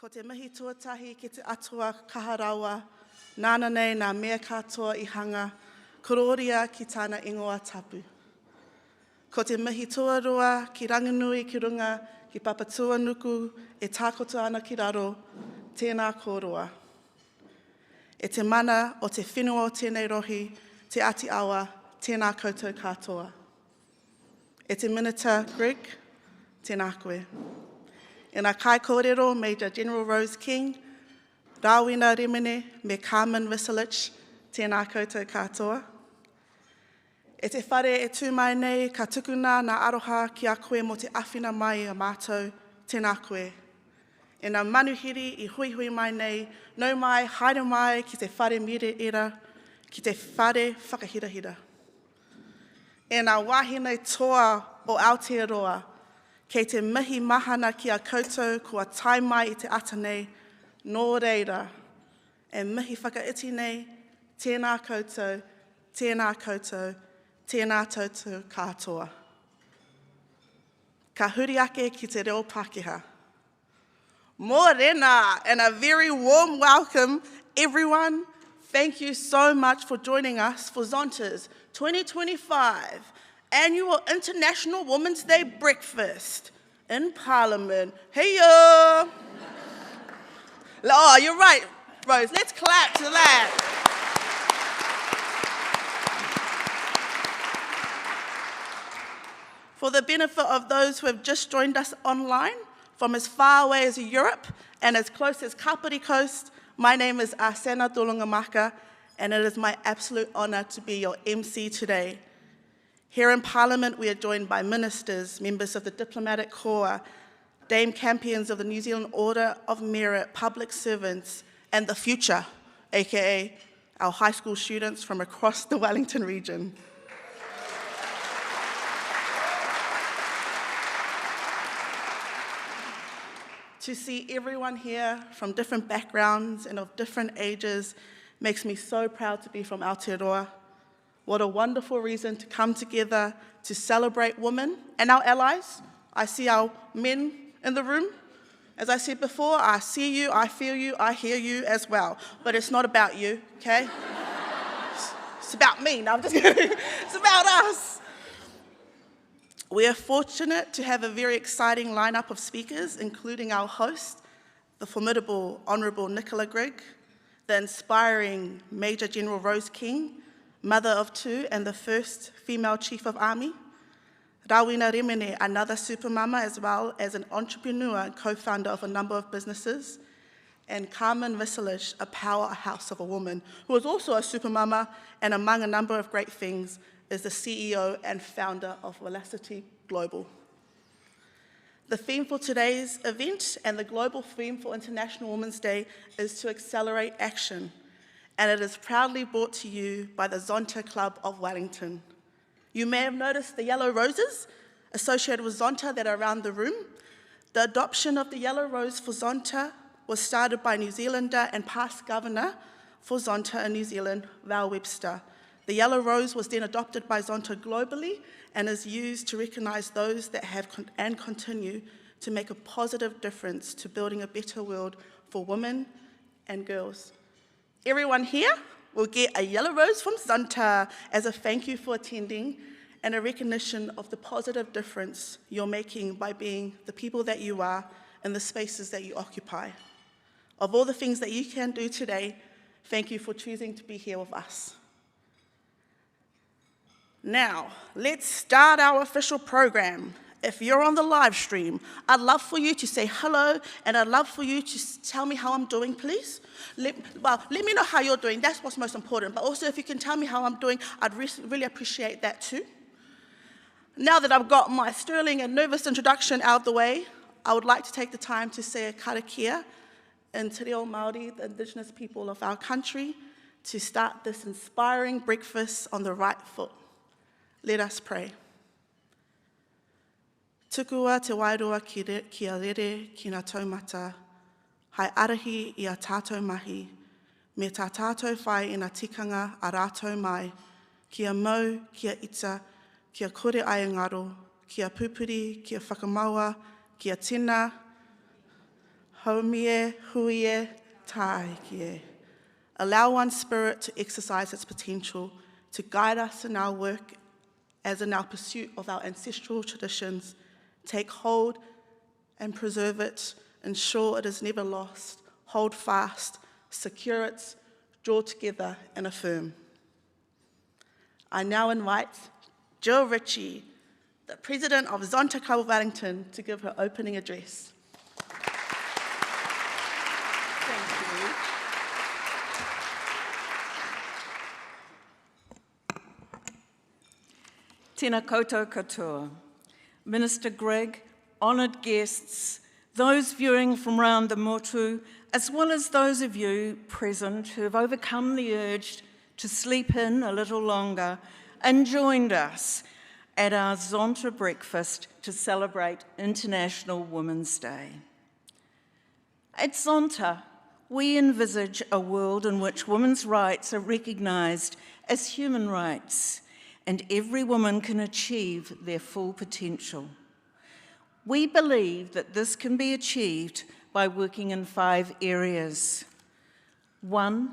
Ko te mihi tuatahi ki te atua kaharawa, nāna nei nā mea katoa I hanga, kororia ki tāna ingoa tapu. Ko te mihi tuarua ki ranginui ki runga, ki papatua nuku, e tākota ana ki raro, tēnā kōrua. E te mana o te whenua o tēnei rohi, te ati awa, tēnā koutou katoa. E te Minister Grigg, tēnā koe. E nā kai kōrero, Major General Rose King, Rawinia Rimene, me Carmen Vicelich, tēnā koutou katoa. E te whare e tū mai nei, ka tukuna nā aroha ki a koe mo te awhina mai a mātou, tēnā koe. E nā manuhiri I hui hui mai nei, nau mai, haere mai ki te whare mire era, ki te whare whakahirahira. E nā wāhine toa o Aotearoa, kei te mihi mahana ki a koutou kua tai mai I te ata nei, nō reira, e mihi whakaiti nei, tēnā koutou, tēnā koutou, tēnā toutou katoa. Ka huri ake ki te reo Pākehā. Mōrena, and a very warm welcome, everyone. Thank you so much for joining us for Zonta's 2025 Annual International Women's Day Breakfast in Parliament. Hey yo! Oh, you're right, Rose. Let's clap to that. For the benefit of those who have just joined us online, from as far away as Europe and as close as Kapiti Coast, my name is Asena Tolungamaka, and it is my absolute honour to be your MC today. Here in Parliament, we are joined by ministers, members of the Diplomatic Corps, Dame Champions of the New Zealand Order of Merit, public servants, and the future, aka our high school students from across the Wellington region. To see everyone here from different backgrounds and of different ages makes me so proud to be from Aotearoa. What a wonderful reason to come together to celebrate women and our allies. I see our men in the room. As I said before, I see you, I feel you, I hear you as well. But it's not about you, okay? It's about me. No, I'm just kidding. It's about us. We are fortunate to have a very exciting lineup of speakers, including our host, the formidable Honourable Nicola Grigg, the inspiring Major General Rose King, mother of two and the first female Chief of Army, Rawinia Rimene, another supermama as well as an entrepreneur and co-founder of a number of businesses, and Carmen Vicelich, a powerhouse of a woman who is also a supermama and among a number of great things, is the CEO and founder of Valocity Global. The theme for today's event and the global theme for International Women's Day is to accelerate action, and it is proudly brought to you by the Zonta Club of Wellington. You may have noticed the yellow roses associated with Zonta that are around the room. The adoption of the yellow rose for Zonta was started by New Zealander and past governor for Zonta in New Zealand, Val Webster. The yellow rose was then adopted by Zonta globally and is used to recognise those that have and continue to make a positive difference to building a better world for women and girls. Everyone here will get a yellow rose from Zonta as a thank you for attending and a recognition of the positive difference you're making by being the people that you are in the spaces that you occupy. Of all the things that you can do today, thank you for choosing to be here with us. Now, let's start our official program. If you're on the live stream, I'd love for you to say hello, and I'd love for you to tell me how I'm doing, please. Let me know how you're doing. That's what's most important. But also, if you can tell me how I'm doing, I'd really appreciate that too. Now that I've got my sterling and nervous introduction out of the way, I would like to take the time to say a karakia in Te Reo Māori, the Indigenous people of our country, to start this inspiring breakfast on the right foot. Let us pray. Tukua te wairua ki a rere ki ngā taumata, hai arahi I a tātou mahi, me tā tātou whai I ngā tikanga a rātou mai, kia mau, kia ita, kia kore ai ngaro, kia pupuri, kia whakamaua, kia tēnā, Haumie, huie, taekie. Allow one spirit to exercise its potential, to guide us in our work as in our pursuit of our ancestral traditions. Take hold and preserve it, ensure it is never lost, hold fast, secure it, draw together and affirm. I now invite Jill Ritchie, the President of Zonta Club of Wellington, to give her opening address. Tēnā koutou katoa. Minister Grigg, honoured guests, those viewing from round the motu, as well as those of you present who have overcome the urge to sleep in a little longer and joined us at our Zonta breakfast to celebrate International Women's Day. At Zonta, we envisage a world in which women's rights are recognised as human rights, and every woman can achieve their full potential. We believe that this can be achieved by working in 5 areas. 1,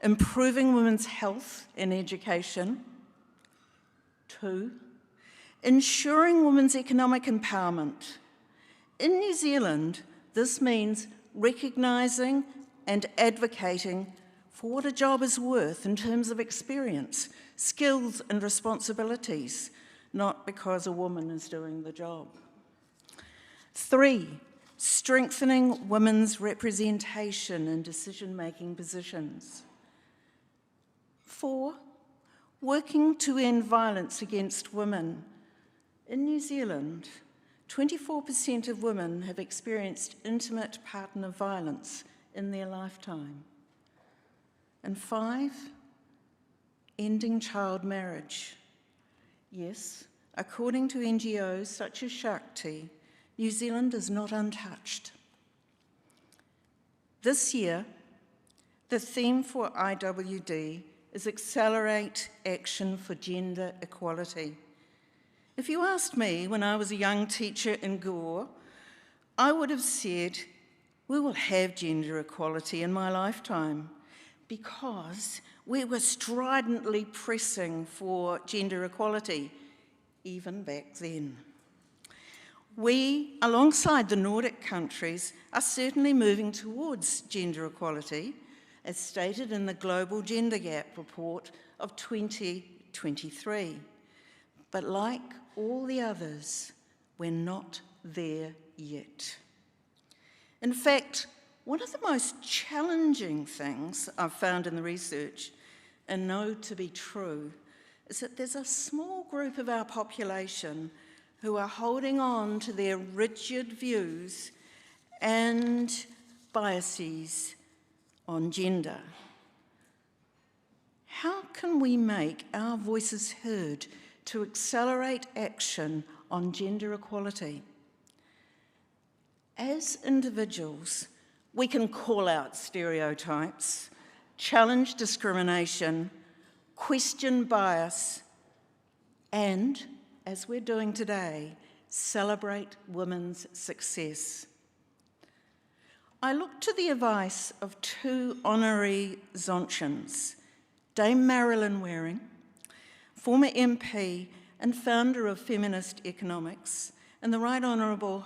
improving women's health and education. 2, ensuring women's economic empowerment. In New Zealand, this means recognising and advocating for what a job is worth in terms of experience, skills and responsibilities, not because a woman is doing the job. 3, strengthening women's representation in decision-making positions. 4, working to end violence against women. In New Zealand, 24% of women have experienced intimate partner violence in their lifetime. And 5, ending child marriage. Yes, according to NGOs such as Shakti, New Zealand is not untouched. This year, the theme for IWD is Accelerate Action for Gender Equality. If you asked me when I was a young teacher in Gore, I would have said, we will have gender equality in my lifetime, because we were stridently pressing for gender equality, even back then. We, alongside the Nordic countries, are certainly moving towards gender equality, as stated in the Global Gender Gap report of 2023. But like all the others, we're not there yet. In fact, one of the most challenging things I've found in the research, and know to be true, is that there's a small group of our population who are holding on to their rigid views and biases on gender. How can we make our voices heard to accelerate action on gender equality? As individuals, we can call out stereotypes, challenge discrimination, question bias, and, as we're doing today, celebrate women's success. I look to the advice of 2 honorary Zontians, Dame Marilyn Waring, former MP and founder of feminist economics, and the Right Honourable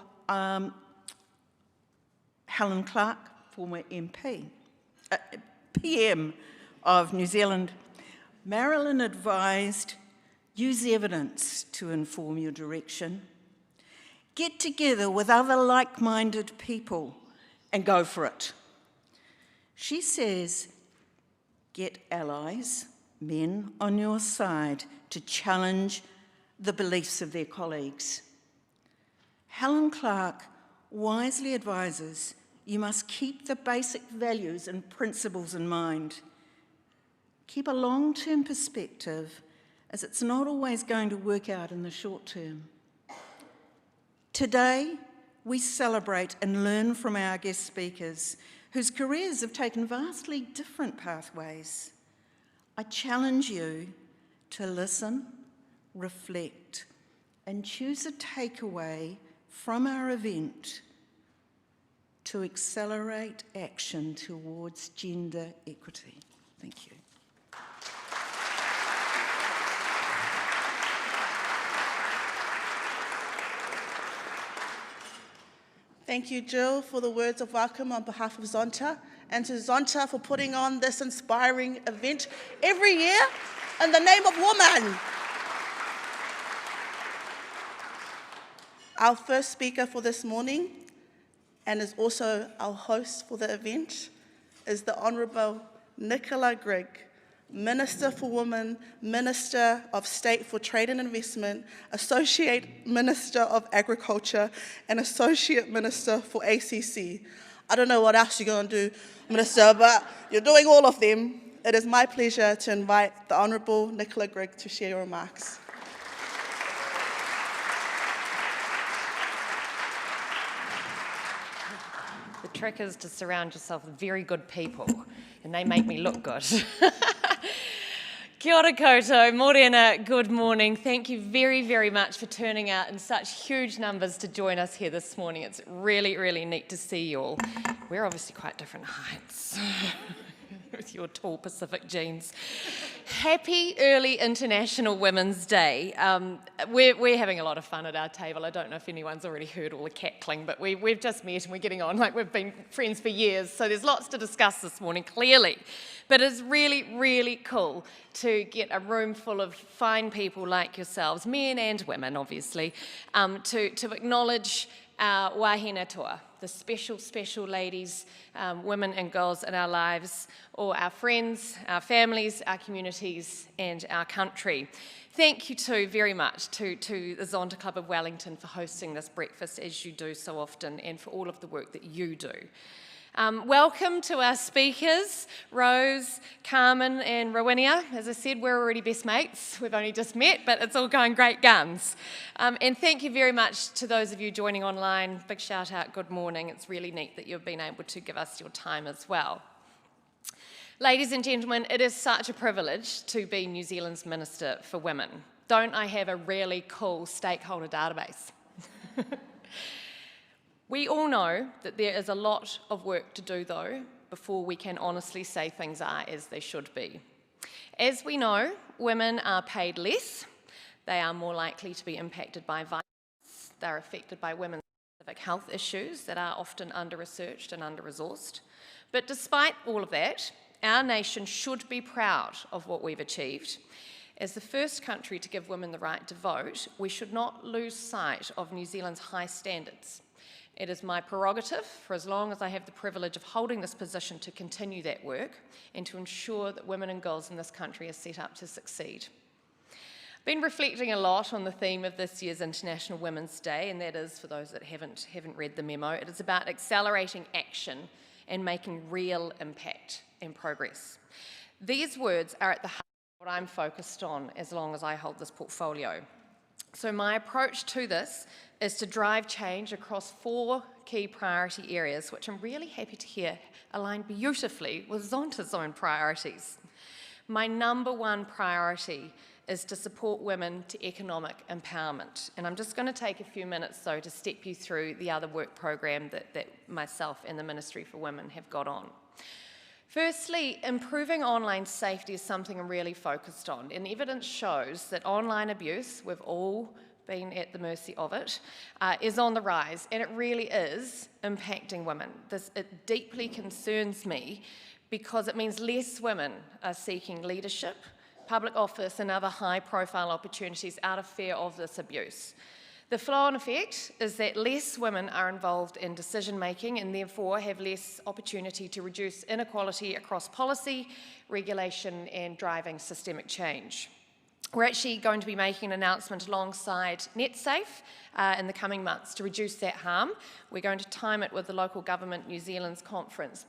Helen Clark, former PM of New Zealand. Marilyn advised, use evidence to inform your direction. Get together with other like-minded people and go for it. She says, get allies, men on your side to challenge the beliefs of their colleagues. Helen Clark wisely advises you must keep the basic values and principles in mind. Keep a long-term perspective, as it's not always going to work out in the short term. Today, we celebrate and learn from our guest speakers, whose careers have taken vastly different pathways. I challenge you to listen, reflect, and choose a takeaway from our event. to accelerate action towards gender equity. Thank you. Thank you, Jill, for the words of welcome on behalf of Zonta, and to Zonta for putting on this inspiring event every year in the name of woman. Our first speaker for this morning, and is also our host for the event, is the Honourable Nicola Grigg, Minister for Women, Minister of State for Trade and Investment, Associate Minister of Agriculture, and Associate Minister for ACC. I don't know what else you're going to do, Minister, but you're doing all of them. It is my pleasure to invite the Honourable Nicola Grigg to share your remarks. The trick is to surround yourself with very good people, and they make me look good. Kia ora koutou, morena, good morning. Thank you very, very much for turning out in such huge numbers to join us here this morning. It's really, really neat to see you all. We're obviously quite different heights with your tall Pacific genes. Happy early International Women's Day. We're having a lot of fun at our table. I don't know if anyone's already heard all the cackling, but we've just met and we're getting on like we've been friends for years. So there's lots to discuss this morning, clearly. But it's really, really cool to get a room full of fine people like yourselves, men and women, obviously, to acknowledge our wahine toa, the special, special ladies, women and girls in our lives, or our friends, our families, our communities, and our country. Thank you too very much to the Zonta Club of Wellington for hosting this breakfast, as you do so often, and for all of the work that you do. Welcome to our speakers, Rose, Carmen and Rawinia. As I said, we're already best mates. We've only just met, but it's all going great guns. And thank you very much to those of you joining online. Big shout out, good morning. It's really neat that you've been able to give us your time as well. Ladies and gentlemen, it is such a privilege to be New Zealand's Minister for Women. Don't I have a really cool stakeholder database? We all know that there is a lot of work to do, though, before we can honestly say things are as they should be. As we know, women are paid less, they are more likely to be impacted by violence, they're affected by women's specific health issues that are often under-researched and under-resourced. But despite all of that, our nation should be proud of what we've achieved. As the first country to give women the right to vote, we should not lose sight of New Zealand's high standards. It is my prerogative, for as long as I have the privilege of holding this position, to continue that work and to ensure that women and girls in this country are set up to succeed. I've been reflecting a lot on the theme of this year's International Women's Day, and that is, for those that haven't read the memo, it is about accelerating action and making real impact and progress. These words are at the heart of what I'm focused on as long as I hold this portfolio. So my approach to this is to drive change across 4 key priority areas, which I'm really happy to hear align beautifully with Zonta's own priorities. My number 1 priority is to support women to economic empowerment. And I'm just going to take a few minutes, though, to step you through the other work program that myself and the Ministry for Women have got on. Firstly, improving online safety is something I'm really focused on, and evidence shows that online abuse, we've all been at the mercy of it, is on the rise, and it really is impacting women. It deeply concerns me because it means less women are seeking leadership, public office and other high-profile opportunities out of fear of this abuse. The flow-on effect is that less women are involved in decision-making and therefore have less opportunity to reduce inequality across policy, regulation and driving systemic change. We're actually going to be making an announcement alongside NetSafe in the coming months to reduce that harm. We're going to time it with the Local Government New Zealand's conference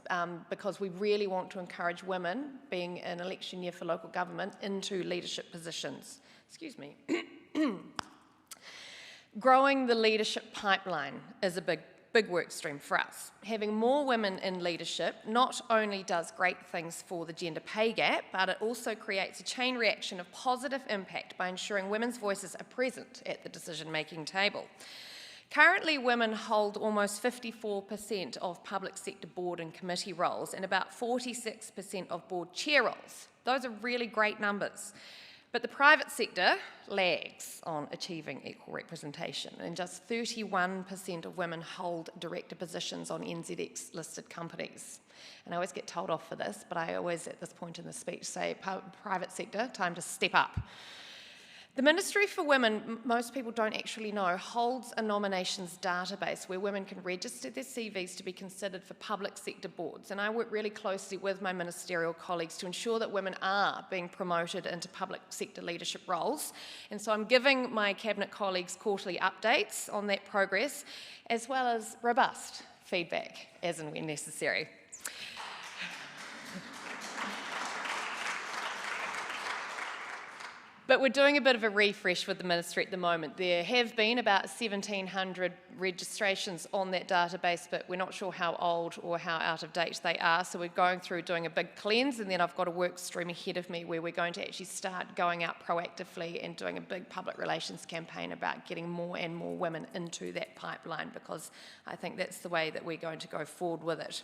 because we really want to encourage women, being an election year for local government, into leadership positions. Excuse me. Growing the leadership pipeline is a big work stream for us. Having more women in leadership not only does great things for the gender pay gap, but it also creates a chain reaction of positive impact by ensuring women's voices are present at the decision-making table. Currently, women hold almost 54% of public sector board and committee roles and about 46% of board chair roles. Those are really great numbers. But the private sector lags on achieving equal representation, and just 31% of women hold director positions on NZX-listed companies. And I always get told off for this, but I always, at this point in the speech, say, private sector, time to step up. The Ministry for Women, most people don't actually know, holds a nominations database where women can register their CVs to be considered for public sector boards. And I work really closely with my ministerial colleagues to ensure that women are being promoted into public sector leadership roles. And so I'm giving my Cabinet colleagues quarterly updates on that progress, as well as robust feedback as and when necessary. But we're doing a bit of a refresh with the Ministry at the moment. There have been about 1,700 registrations on that database, but we're not sure how old or how out of date they are. So we're going through doing a big cleanse, and then I've got a work stream ahead of me where we're going to actually start going out proactively and doing a big public relations campaign about getting more and more women into that pipeline, because I think that's the way that we're going to go forward with it.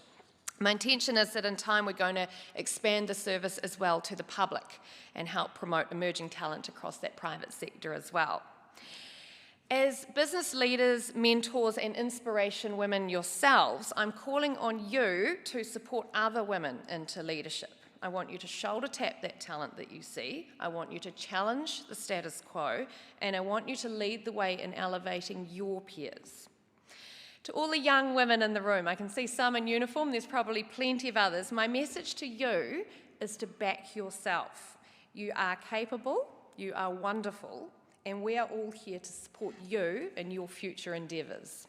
My intention is that in time we're going to expand the service as well to the public and help promote emerging talent across that private sector as well. As business leaders, mentors and inspiration women yourselves, I'm calling on you to support other women into leadership. I want you to shoulder tap that talent that you see. I want you to challenge the status quo, and I want you to lead the way in elevating your peers. To all the young women in the room, I can see some in uniform, there's probably plenty of others. My message to you is to back yourself. You are capable, you are wonderful, and we are all here to support you in your future endeavours.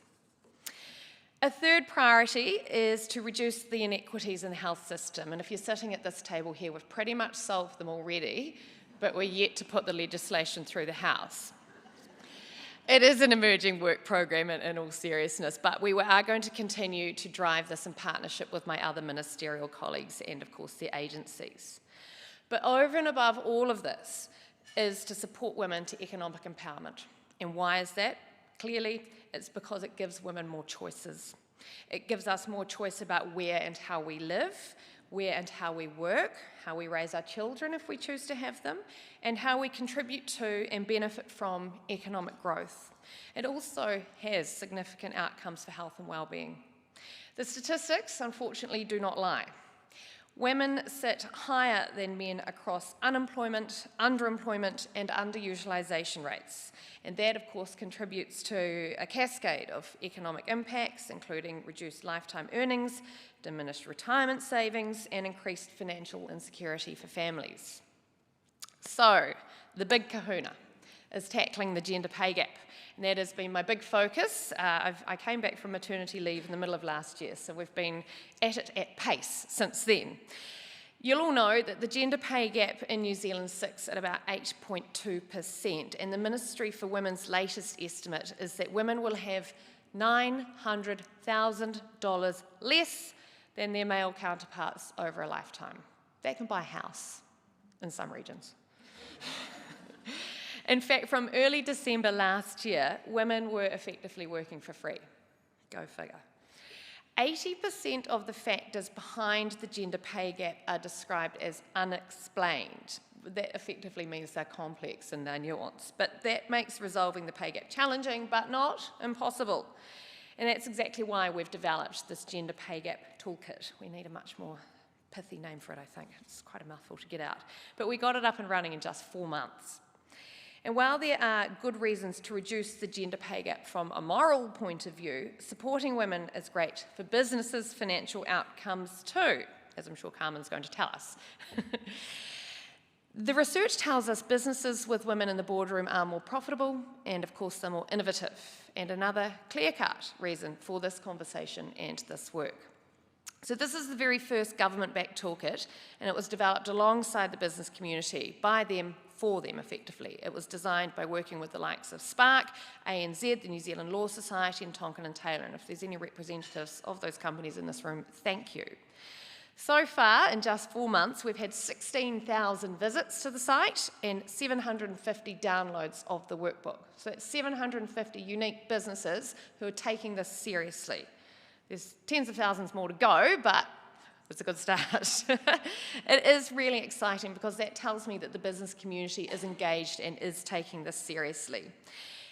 A third priority is to reduce the inequities in the health system, and if you're sitting at this table here, we've pretty much solved them already, but we're yet to put the legislation through the House. It is an emerging work program in all seriousness, but we are going to continue to drive this in partnership with my other ministerial colleagues and, of course, their agencies. But over and above all of this is to support women to economic empowerment. And why is that? Clearly, it's because it gives women more choices. It gives us more choice about where and how we live, where and how we work, how we raise our children if we choose to have them, and how we contribute to and benefit from economic growth. It also has significant outcomes for health and well-being. The statistics, unfortunately, do not lie. Women sit higher than men across unemployment, underemployment, and underutilisation rates. And that, of course, contributes to a cascade of economic impacts, including reduced lifetime earnings, diminished retirement savings, and increased financial insecurity for families. So, the big kahuna is tackling the gender pay gap. And that has been my big focus. I came back from maternity leave in the middle of last year, so we've been at it at pace since then. You'll all know that the gender pay gap in New Zealand sits at about 8.2%, and the Ministry for Women's latest estimate is that women will have $900,000 less than their male counterparts over a lifetime. That can buy a house in some regions. In fact, from early December last year, women were effectively working for free. Go figure. 80% of the factors behind the gender pay gap are described as unexplained. That effectively means they're complex and they're nuanced, but that makes resolving the pay gap challenging, but not impossible. And that's exactly why we've developed this gender pay gap toolkit. We need a much more pithy name for it, I think. It's quite a mouthful to get out. But we got it up and running in just 4 months. And while there are good reasons to reduce the gender pay gap from a moral point of view, supporting women is great for businesses' financial outcomes too, as I'm sure Carmen's going to tell us. The research tells us businesses with women in the boardroom are more profitable and, of course, they're more innovative. And another clear-cut reason for this conversation and this work. So this is the very first government-backed toolkit, and it was developed alongside the business community, by them, for them, effectively. It was designed by working with the likes of Spark, ANZ, the New Zealand Law Society, and Tonkin and Taylor. And if there's any representatives of those companies in this room, thank you. So far, in just 4 months, we've had 16,000 visits to the site and 750 downloads of the workbook. So that's 750 unique businesses who are taking this seriously. There's tens of thousands more to go, but it's a good start. It is really exciting because that tells me that the business community is engaged and is taking this seriously.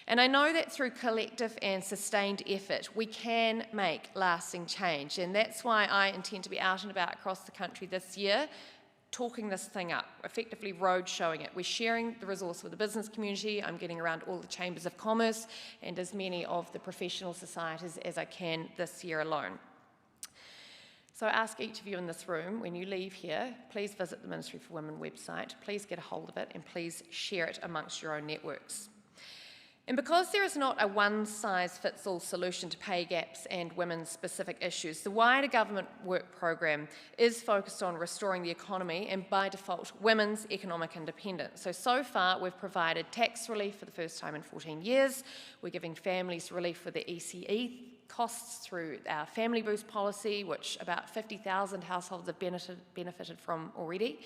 And I know that through collective and sustained effort, we can make lasting change. And that's why I intend to be out and about across the country this year, talking this thing up, effectively road showing it. We're sharing the resource with the business community. I'm getting around all the chambers of commerce and as many of the professional societies as I can this year alone. So I ask each of you in this room, when you leave here, please visit the Ministry for Women website, please get a hold of it, and please share it amongst your own networks. And because there is not a one-size-fits-all solution to pay gaps and women's specific issues, the wider government work program is focused on restoring the economy and, by default, women's economic independence. So far, we've provided tax relief for the first time in 14 years. We're giving families relief for the ECE costs through our Family Boost policy, which about 50,000 households have benefited from already.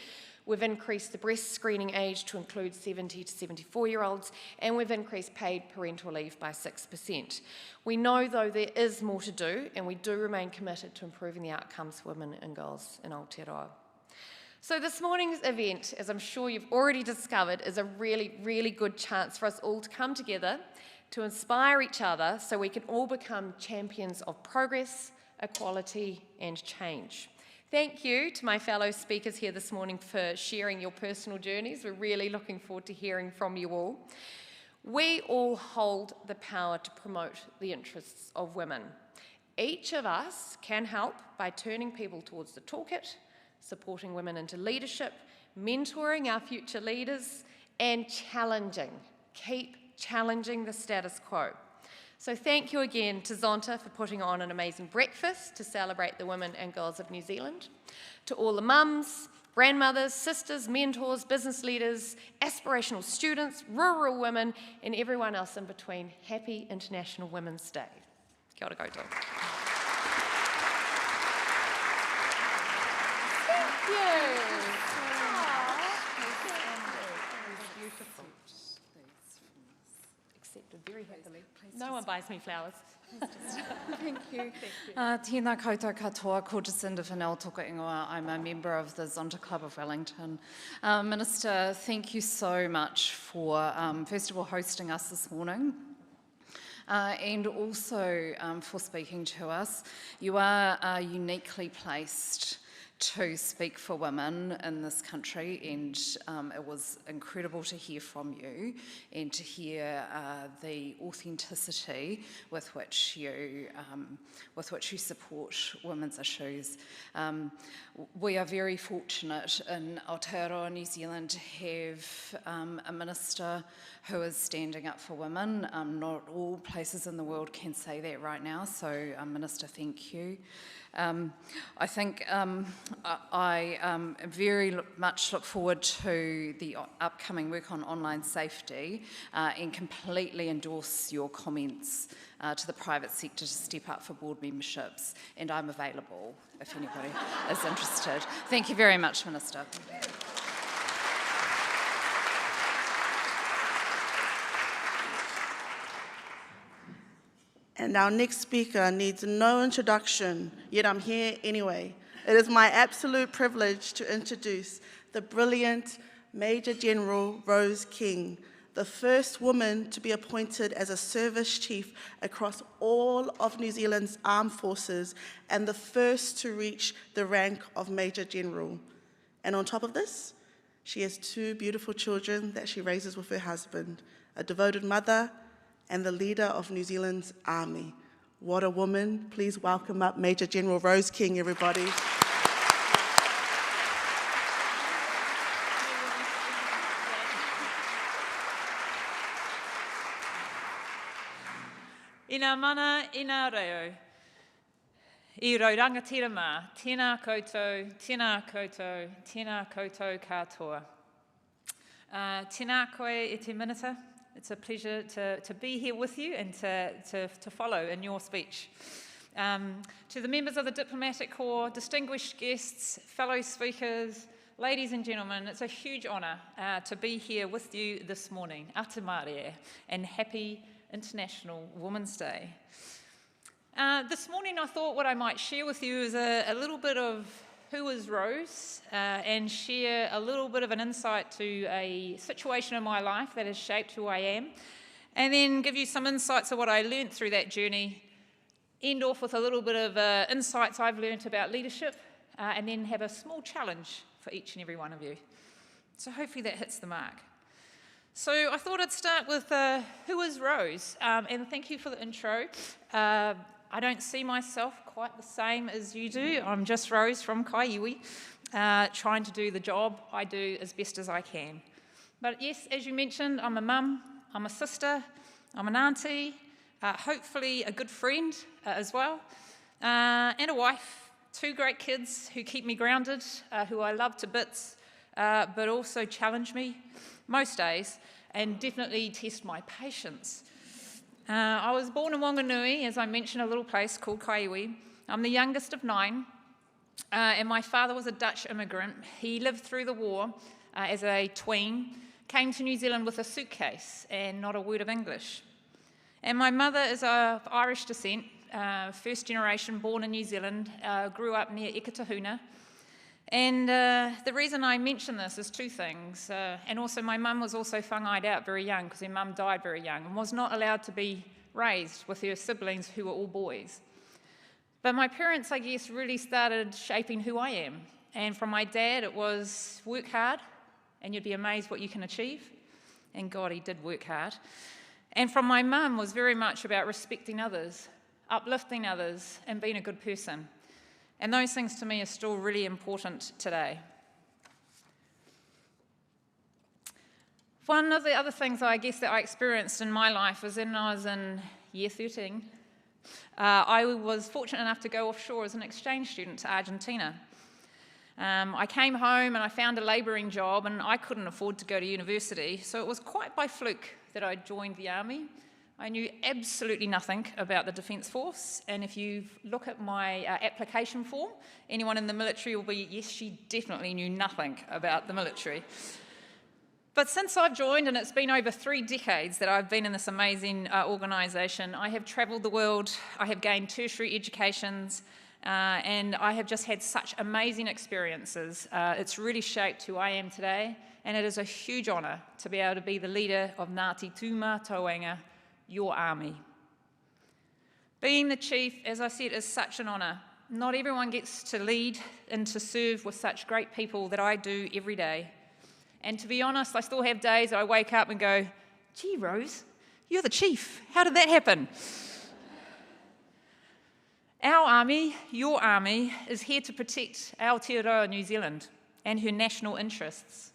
We've increased the breast screening age to include 70 to 74-year-olds, and we've increased paid parental leave by 6%. We know, though, there is more to do, and we do remain committed to improving the outcomes for women and girls in Aotearoa. So this morning's event, as I'm sure you've already discovered, is a really, really good chance for us all to come together, to inspire each other so we can all become champions of progress, equality, and change. Thank you to my fellow speakers here this morning for sharing your personal journeys. We're really looking forward to hearing from you all. We all hold the power to promote the interests of women. Each of us can help by turning people towards the toolkit, supporting women into leadership, mentoring our future leaders, and keep challenging the status quo. So thank you again to Zonta for putting on an amazing breakfast to celebrate the women and girls of New Zealand. To all the mums, grandmothers, sisters, mentors, business leaders, aspirational students, rural women, and everyone else in between, happy International Women's Day. Kia ora koutou. Thank you. Beautiful. Accepted very happily. No one buys me flowers. Thank you. Tēnā koutou katoa, ko Jacinda Vanel toka ingoa. I'm a member of the Zonta Club of Wellington. Minister, thank you so much for, first of all, hosting us this morning. And also for speaking to us. You are uniquely placed to speak for women in this country, and it was incredible to hear from you and to hear the authenticity with which you support women's issues. We are very fortunate in Aotearoa, New Zealand, to have a minister who is standing up for women. Not all places in the world can say that right now, so Minister, thank you. I think I very much look forward to the upcoming work on online safety and completely endorse your comments to the private sector to step up for board memberships, and I'm available if anybody is interested. Thank you very much, Minister. And our next speaker needs no introduction, yet I'm here anyway. It is my absolute privilege to introduce the brilliant Major General Rose King, the first woman to be appointed as a service chief across all of New Zealand's armed forces and the first to reach the rank of Major General. And on top of this, she has 2 beautiful children that she raises with her husband, a devoted mother, and the leader of New Zealand's army. What a woman. Please welcome up Major General Rose King, everybody. Ina mana, ina reo. I raurangatira mā, tēnā koutou, tēnā koutou, tēnā koutou katoa. Tēnā koe e te minita. It's a pleasure to be here with you and to follow in your speech. To the members of the Diplomatic Corps, distinguished guests, fellow speakers, ladies and gentlemen, it's a huge honour to be here with you this morning. Ata Mārie, and happy International Women's Day. This morning I thought what I might share with you is a little bit of who is Rose, and share a little bit of an insight to a situation in my life that has shaped who I am, and then give you some insights of what I learnt through that journey, end off with a little bit of insights I've learnt about leadership, and then have a small challenge for each and every one of you. So hopefully that hits the mark. So I thought I'd start with who is Rose, and thank you for the intro. I don't see myself quite the same as you do. I'm just Rose from Kaiiwi, trying to do the job I do as best as I can. But yes, as you mentioned, I'm a mum, I'm a sister, I'm an auntie, hopefully a good friend as well, and a wife, 2 great kids who keep me grounded, who I love to bits, but also challenge me most days and definitely test my patience. I was born in Wanganui, as I mentioned, a little place called Kaiiwi. I'm the youngest of 9, and my father was a Dutch immigrant. He lived through the war as a tween, came to New Zealand with a suitcase and not a word of English. And my mother is of Irish descent, first generation, born in New Zealand, grew up near Ekatahuna. And the reason I mention this is 2 things. And also my mum was also whangaied out very young because her mum died very young and was not allowed to be raised with her siblings who were all boys. But my parents, I guess, really started shaping who I am. And from my dad, it was work hard and you'd be amazed what you can achieve. And God, he did work hard. And from my mum was very much about respecting others, uplifting others, and being a good person. And those things to me are still really important today. One of the other things I guess that I experienced in my life was when I was in year 13. I was fortunate enough to go offshore as an exchange student to Argentina. I came home and I found a labouring job, and I couldn't afford to go to university, so it was quite by fluke that I joined the army. I knew absolutely nothing about the Defence Force, and if you look at my application form, anyone in the military will be, yes, she definitely knew nothing about the military. But since I've joined, and it's been over 3 decades that I've been in this amazing organisation, I have travelled the world, I have gained tertiary educations, and I have just had such amazing experiences. It's really shaped who I am today, and it is a huge honour to be able to be the leader of Ngāti Tūma Tauanga, your army. Being the chief, as I said, is such an honour. Not everyone gets to lead and to serve with such great people that I do every day. And to be honest, I still have days I wake up and go, gee, Rose, you're the chief. How did that happen? Our army, your army, is here to protect Aotearoa New Zealand and her national interests.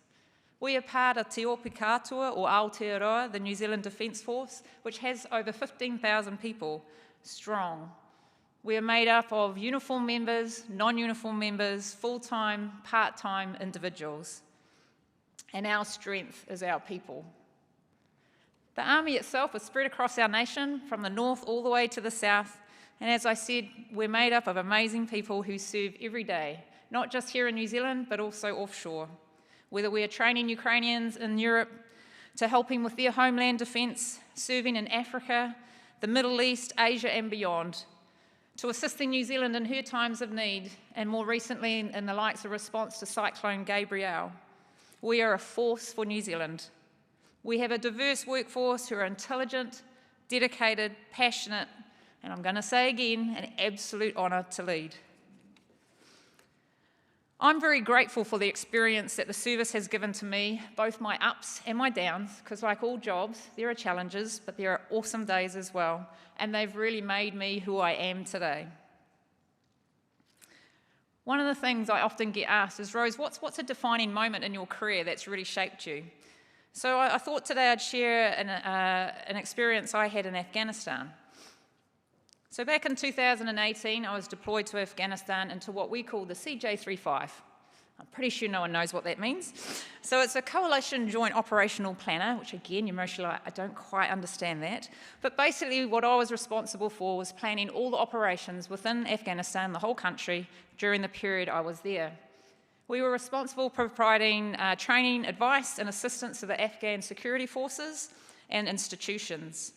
We are part of Te Ope Katoa, or Aotearoa, the New Zealand Defence Force, which has over 15,000 people strong. We are made up of uniform members, non-uniform members, full-time, part-time individuals. And our strength is our people. The army itself is spread across our nation, from the north all the way to the south. And as I said, we're made up of amazing people who serve every day, not just here in New Zealand, but also offshore. Whether we are training Ukrainians in Europe, to helping with their homeland defence, serving in Africa, the Middle East, Asia and beyond, to assisting New Zealand in her times of need, and more recently in the likes of response to Cyclone Gabrielle. We are a force for New Zealand. We have a diverse workforce who are intelligent, dedicated, passionate, and I'm going to say again, an absolute honour to lead. I'm very grateful for the experience that the service has given to me, both my ups and my downs, because like all jobs, there are challenges, but there are awesome days as well, and they've really made me who I am today. One of the things I often get asked is, Rose, what's a defining moment in your career that's really shaped you? So I thought today I'd share an experience I had in Afghanistan. So back in 2018, I was deployed to Afghanistan into what we call the CJ35. I'm pretty sure no one knows what that means. So it's a coalition joint operational planner, which again, you're mostly like, I don't quite understand that. But basically what I was responsible for was planning all the operations within Afghanistan, the whole country, during the period I was there. We were responsible for providing training, advice and assistance to the Afghan security forces and institutions.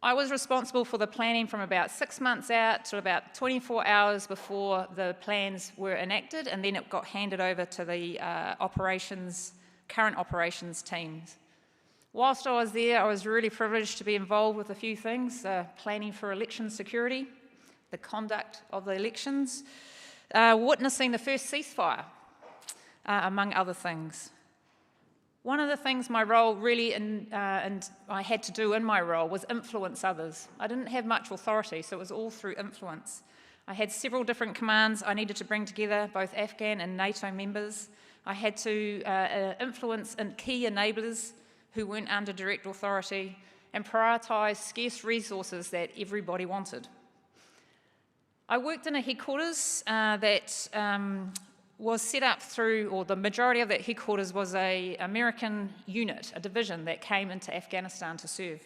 I was responsible for the planning from about 6 months out to about 24 hours before the plans were enacted, and then it got handed over to the current operations teams. Whilst I was there, I was really privileged to be involved with a few things, planning for election security, the conduct of the elections, witnessing the first ceasefire, among other things. One of the things my role really, and I had to do in my role, was influence others. I didn't have much authority, so it was all through influence. I had several different commands I needed to bring together, both Afghan and NATO members. I had to influence key enablers who weren't under direct authority and prioritise scarce resources that everybody wanted. I worked in a headquarters that was set up through, or the majority of that headquarters was an American unit, a division that came into Afghanistan to serve.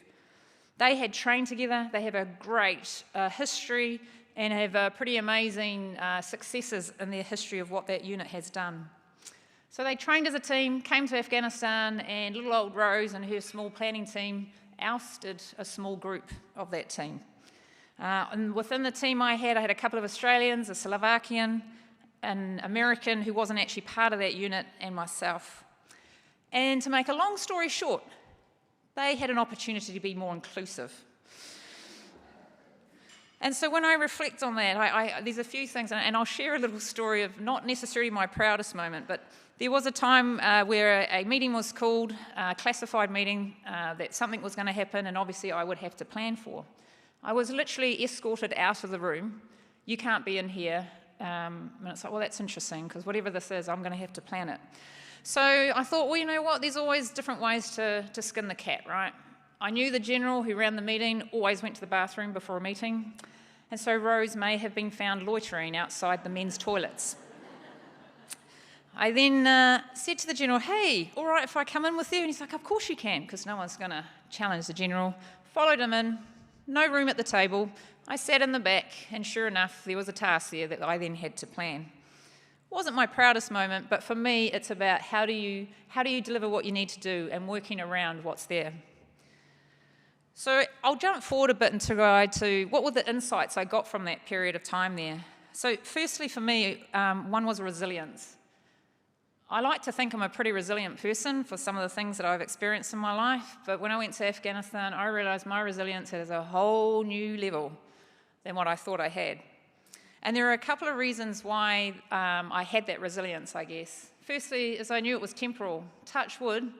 They had trained together, they have a great history and have pretty amazing successes in their history of what that unit has done. So they trained as a team, came to Afghanistan, and little old Rose and her small planning team ousted a small group of that team. And within the team I had a couple of Australians, a Slovakian, an American who wasn't actually part of that unit, and myself. And to make a long story short, they had an opportunity to be more inclusive. And so when I reflect on that, there's a few things, and I'll share a little story of not necessarily my proudest moment, but there was a time where a meeting was called, a classified meeting, that something was going to happen, and obviously I would have to plan for. I was literally escorted out of the room. You can't be in here. And it's like, well, that's interesting, because whatever this is, I'm going to have to plan it. So I thought, well, you know what? There's always different ways to skin the cat, right? I knew the general who ran the meeting always went to the bathroom before a meeting, and so Rose may have been found loitering outside the men's toilets. I then said to the general, hey, all right if I come in with you? And he's like, of course you can, because no one's going to challenge the general. Followed him in, no room at the table. I sat in the back, and sure enough, there was a task there that I then had to plan. Wasn't my proudest moment, but for me, it's about how do you deliver what you need to do and working around what's there. So I'll jump forward a bit into what were the insights I got from that period of time there. So firstly, for me, one was resilience. I like to think I'm a pretty resilient person for some of the things that I've experienced in my life, but when I went to Afghanistan, I realised my resilience is a whole new level than what I thought I had. And there are a couple of reasons why I had that resilience, I guess. Firstly, as I knew it was temporal. Touch wood,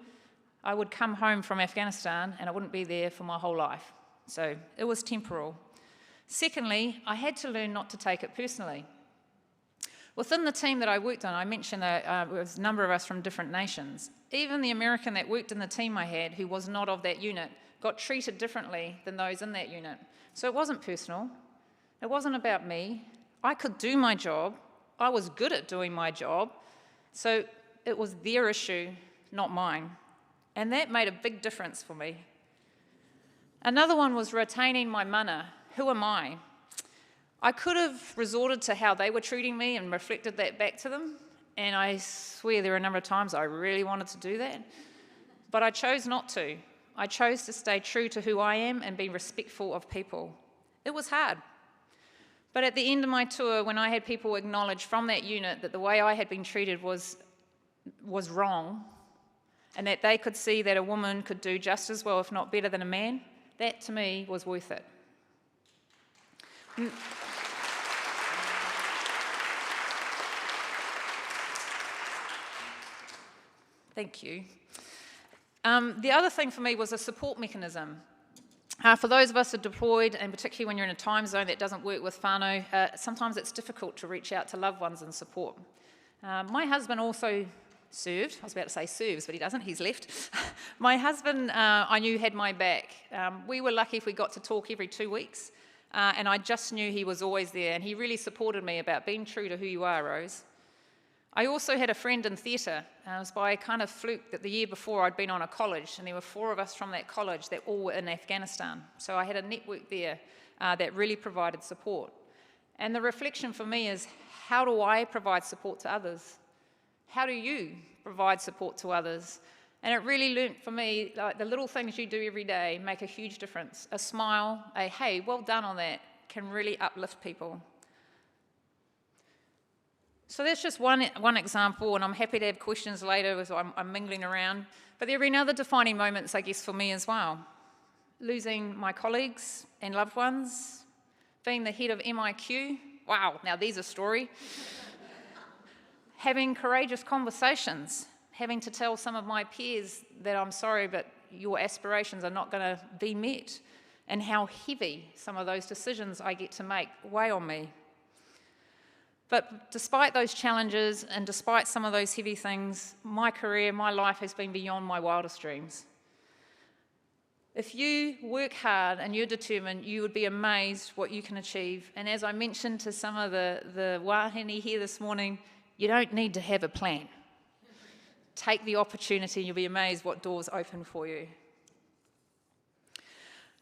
I would come home from Afghanistan and I wouldn't be there for my whole life. So it was temporal. Secondly, I had to learn not to take it personally. Within the team that I worked on, I mentioned that there was a number of us from different nations. Even the American that worked in the team I had, who was not of that unit, got treated differently than those in that unit. So it wasn't personal. It wasn't about me. I could do my job. I was good at doing my job. So it was their issue, not mine. And that made a big difference for me. Another one was retaining my mana. Who am I? I could have resorted to how they were treating me and reflected that back to them. And I swear there were a number of times I really wanted to do that. But I chose not to. I chose to stay true to who I am and be respectful of people. It was hard. But at the end of my tour, when I had people acknowledge from that unit that the way I had been treated was wrong, and that they could see that a woman could do just as well, if not better than a man, that to me was worth it. Thank you. The other thing for me was a support mechanism. For those of us who are deployed, and particularly when you're in a time zone that doesn't work with whānau, sometimes it's difficult to reach out to loved ones and support. My husband also served. I was about to say serves, but he doesn't. He's left. My husband, I knew, had my back. We were lucky if we got to talk every 2 weeks, and I just knew he was always there, and he really supported me about being true to who you are, Rose. I also had a friend in theatre. It was by kind of fluke that the year before I'd been on a college, and there were 4 of us from that college that all were in Afghanistan. So I had a network there that really provided support. And the reflection for me is, how do I provide support to others? How do you provide support to others? And it really learnt for me, like the little things you do every day make a huge difference. A smile, a hey, well done on that, can really uplift people. So that's just one example, and I'm happy to have questions later as I'm mingling around. But there have been other defining moments, I guess, for me as well. Losing my colleagues and loved ones, being the head of MIQ. Wow, now there's a story. Having courageous conversations, having to tell some of my peers that I'm sorry, but your aspirations are not going to be met, and how heavy some of those decisions I get to make weigh on me. But despite those challenges and despite some of those heavy things, my career, my life has been beyond my wildest dreams. If you work hard and you're determined, you would be amazed what you can achieve. And as I mentioned to some of the wahine here this morning, you don't need to have a plan. Take the opportunity and you'll be amazed what doors open for you.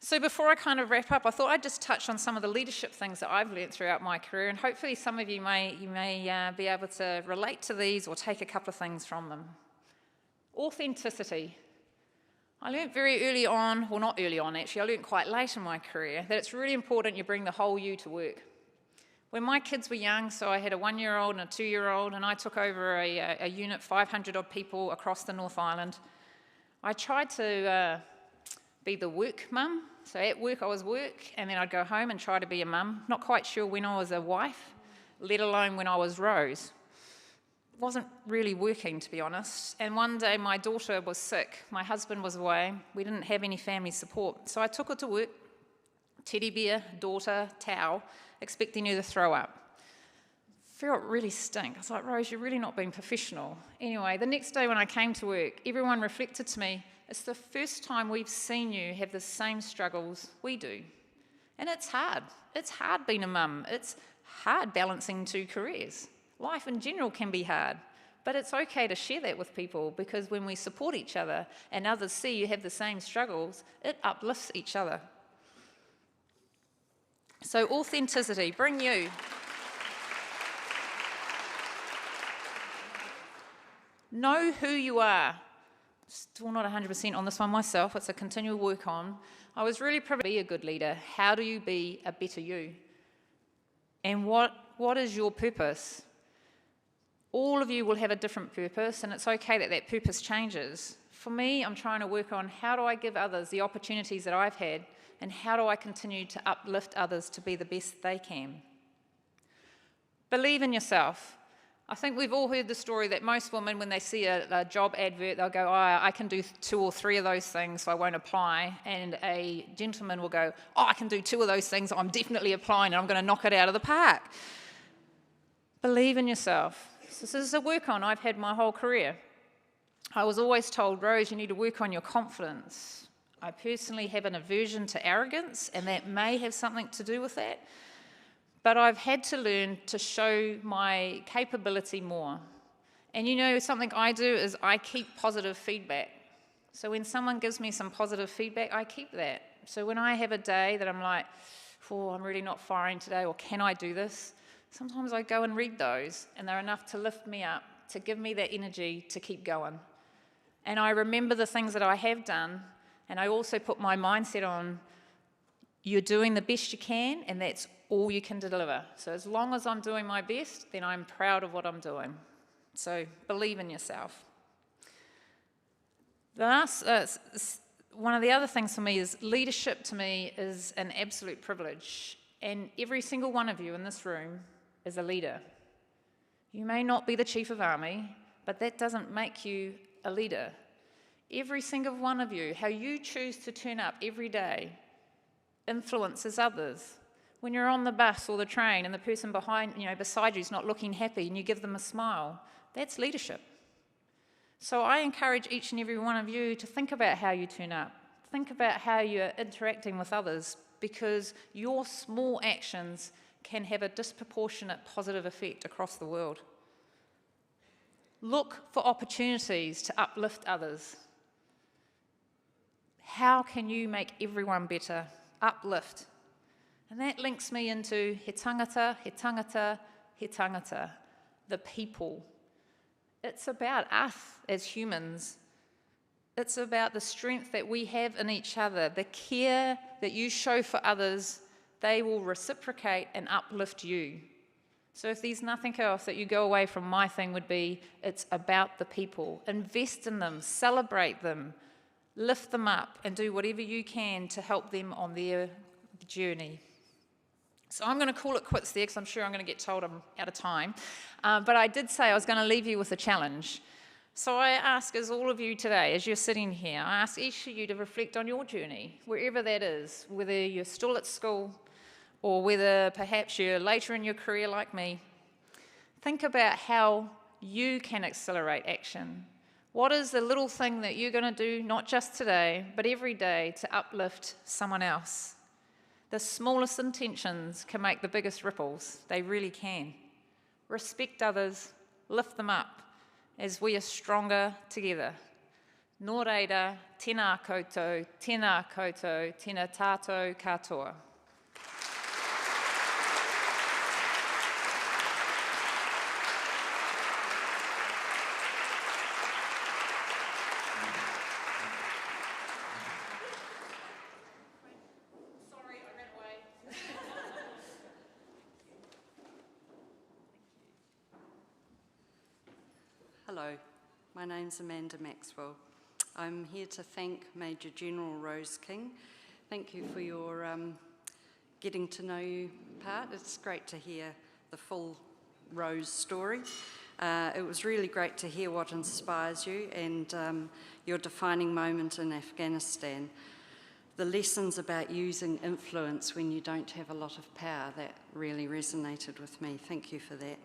So before I kind of wrap up, I thought I'd just touch on some of the leadership things that I've learnt throughout my career, and hopefully some of you may be able to relate to these or take a couple of things from them. Authenticity. I learnt very early on, well not early on actually, I learnt quite late in my career, that it's really important you bring the whole you to work. When my kids were young, so I had a 1-year-old and a 2-year-old, and I took over a unit, 500 odd people across the North Island, I tried to be the work mum. So at work I was work, and then I'd go home and try to be a mum. Not quite sure when I was a wife, let alone when I was Rose. It wasn't really working, to be honest. And one day my daughter was sick, my husband was away, we didn't have any family support. So I took her to work, teddy bear, daughter, towel, expecting her to throw up. Felt really stink. I was like, Rose, you're really not being professional. Anyway, the next day when I came to work, everyone reflected to me, it's the first time we've seen you have the same struggles we do. And it's hard. It's hard being a mum. It's hard balancing 2 careers. Life in general can be hard. But it's okay to share that with people, because when we support each other and others see you have the same struggles, it uplifts each other. So authenticity, bring you. Know who you are. Still not 100% on this one myself, it's a continual work on. I was really privileged to be a good leader. How do you be a better you? And what is your purpose? All of you will have a different purpose, and it's okay that that purpose changes. For me, I'm trying to work on how do I give others the opportunities that I've had, and how do I continue to uplift others to be the best they can? Believe in yourself. I think we've all heard the story that most women, when they see a job advert, they'll go, oh, I can do 2 or 3 of those things, so I won't apply. And a gentleman will go, oh, I can do 2 of those things, I'm definitely applying and I'm going to knock it out of the park. Believe in yourself. So this is a work on I've had my whole career. I was always told, Rose, you need to work on your confidence. I personally have an aversion to arrogance, and that may have something to do with that. But I've had to learn to show my capability more. And you know, something I do is I keep positive feedback. So when someone gives me some positive feedback, I keep that. So when I have a day that I'm like, oh, I'm really not firing today, or can I do this? Sometimes I go and read those, and they're enough to lift me up, to give me that energy to keep going. And I remember the things that I have done, and I also put my mindset on, you're doing the best you can, and that's all you can deliver. So as long as I'm doing my best, then I'm proud of what I'm doing. So believe in yourself. The last, one of the other things for me is leadership to me is an absolute privilege. And every single one of you in this room is a leader. You may not be the chief of army, but that doesn't make you a leader. Every single one of you, how you choose to turn up every day, influences others. When you're on the bus or the train and the person beside you is not looking happy and you give them a smile, that's leadership. So I encourage each and every one of you to think about how you turn up. Think about how you're interacting with others, because your small actions can have a disproportionate positive effect across the world. Look for opportunities to uplift others. How can you make everyone better? Uplift. And that links me into he tangata, he tangata, he tangata, the people. It's about us as humans. It's about the strength that we have in each other, the care that you show for others. They will reciprocate and uplift you. So if there's nothing else that you go away from, my thing would be, it's about the people. Invest in them, celebrate them, lift them up, and do whatever you can to help them on their journey. So I'm going to call it quits there because I'm sure I'm going to get told I'm out of time. But I did say I was going to leave you with a challenge. So I ask as all of you today, as you're sitting here, I ask each of you to reflect on your journey, wherever that is, whether you're still at school or whether perhaps you're later in your career like me. Think about how you can accelerate action. What is the little thing that you're going to do, not just today, but every day to uplift someone else? The smallest intentions can make the biggest ripples. They really can. Respect others, lift them up, as we are stronger together. Nō reira, tēnā koutou, tēnā koutou, tēnā tātou katoa. Hello, my name's Amanda Maxwell. I'm here to thank Major General Rose King. Thank you for your getting to know you part. It's great to hear the full Rose story. It was really great to hear what inspires you and your defining moment in Afghanistan. The lessons about using influence when you don't have a lot of power, that really resonated with me. Thank you for that.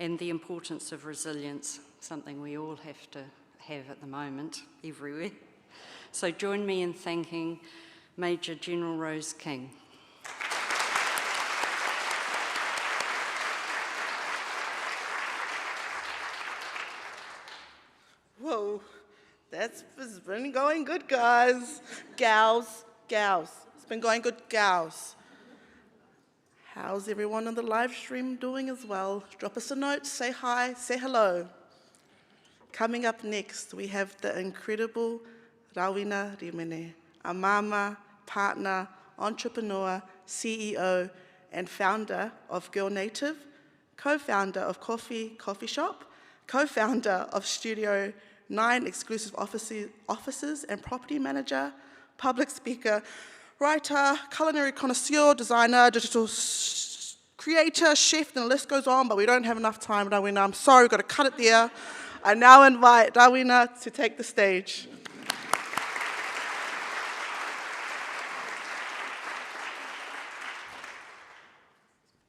And the importance of resilience, something we all have to have at the moment, everywhere. So join me in thanking Major General Rose King. Whoa, it's been going good, guys. Gals. It's been going good, gals. How's everyone on the live stream doing as well? Drop us a note, say hi, say hello. Coming up next, we have the incredible Rimene, a mama, partner, entrepreneur, CEO, and founder of Girl Native, co-founder of Coffee Shop, co-founder of Studio 9 exclusive offices and property manager, public speaker, writer, culinary connoisseur, designer, digital creator, chef, and the list goes on, but we don't have enough time, Rawinia. I'm sorry, we've got to cut it there. I now invite Rawinia to take the stage.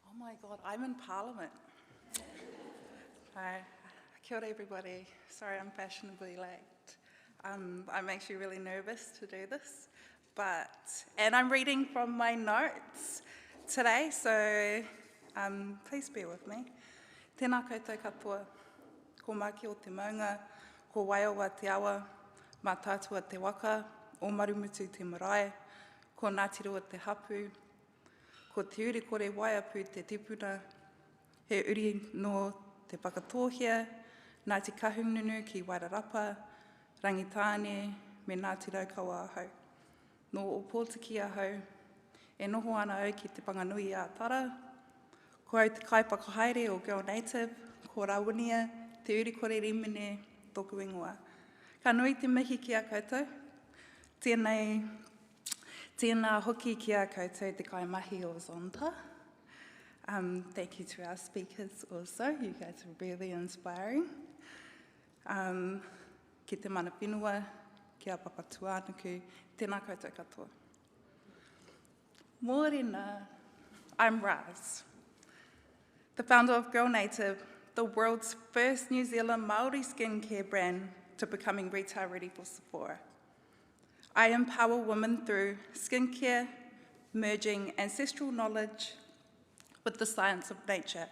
Oh my God, I'm in Parliament. Hi, kia ora everybody. Sorry I'm fashionably late. I'm actually really nervous to do this. And I'm reading from my notes today, so please bear with me. Tēnā koutou katoa, ko maki o te maunga, ko waiawa te awa, mā tātua te waka, o marumutu te marae, ko Ngātirua te hapu, ko te uri kore waiapu te tipuna, he uri no te pakatohia, nā te kahununu ki Wairarapa, Rangitāne, me Ngāti Raukawa ahau. No o Pōtiki ahau, e noho ana au ki te Panganui a Tara, ko au te kaipakahaere o Girl Native, ko Rawinia, te uri kore Rimene, tōku ingoa. Ka nui te mihi ki a koutou, tēnā hoki ki a koutou te kaimahi o Zonta. Thank you to our speakers also, you guys are really inspiring. Ki te mana whenua, kia papatuanuku, tēnā koutou katoa. Mōrena, I'm Raz, the founder of Girl Native, the world's first New Zealand Māori skincare brand to becoming retail ready for Sephora. I empower women through skincare, merging ancestral knowledge with the science of nature,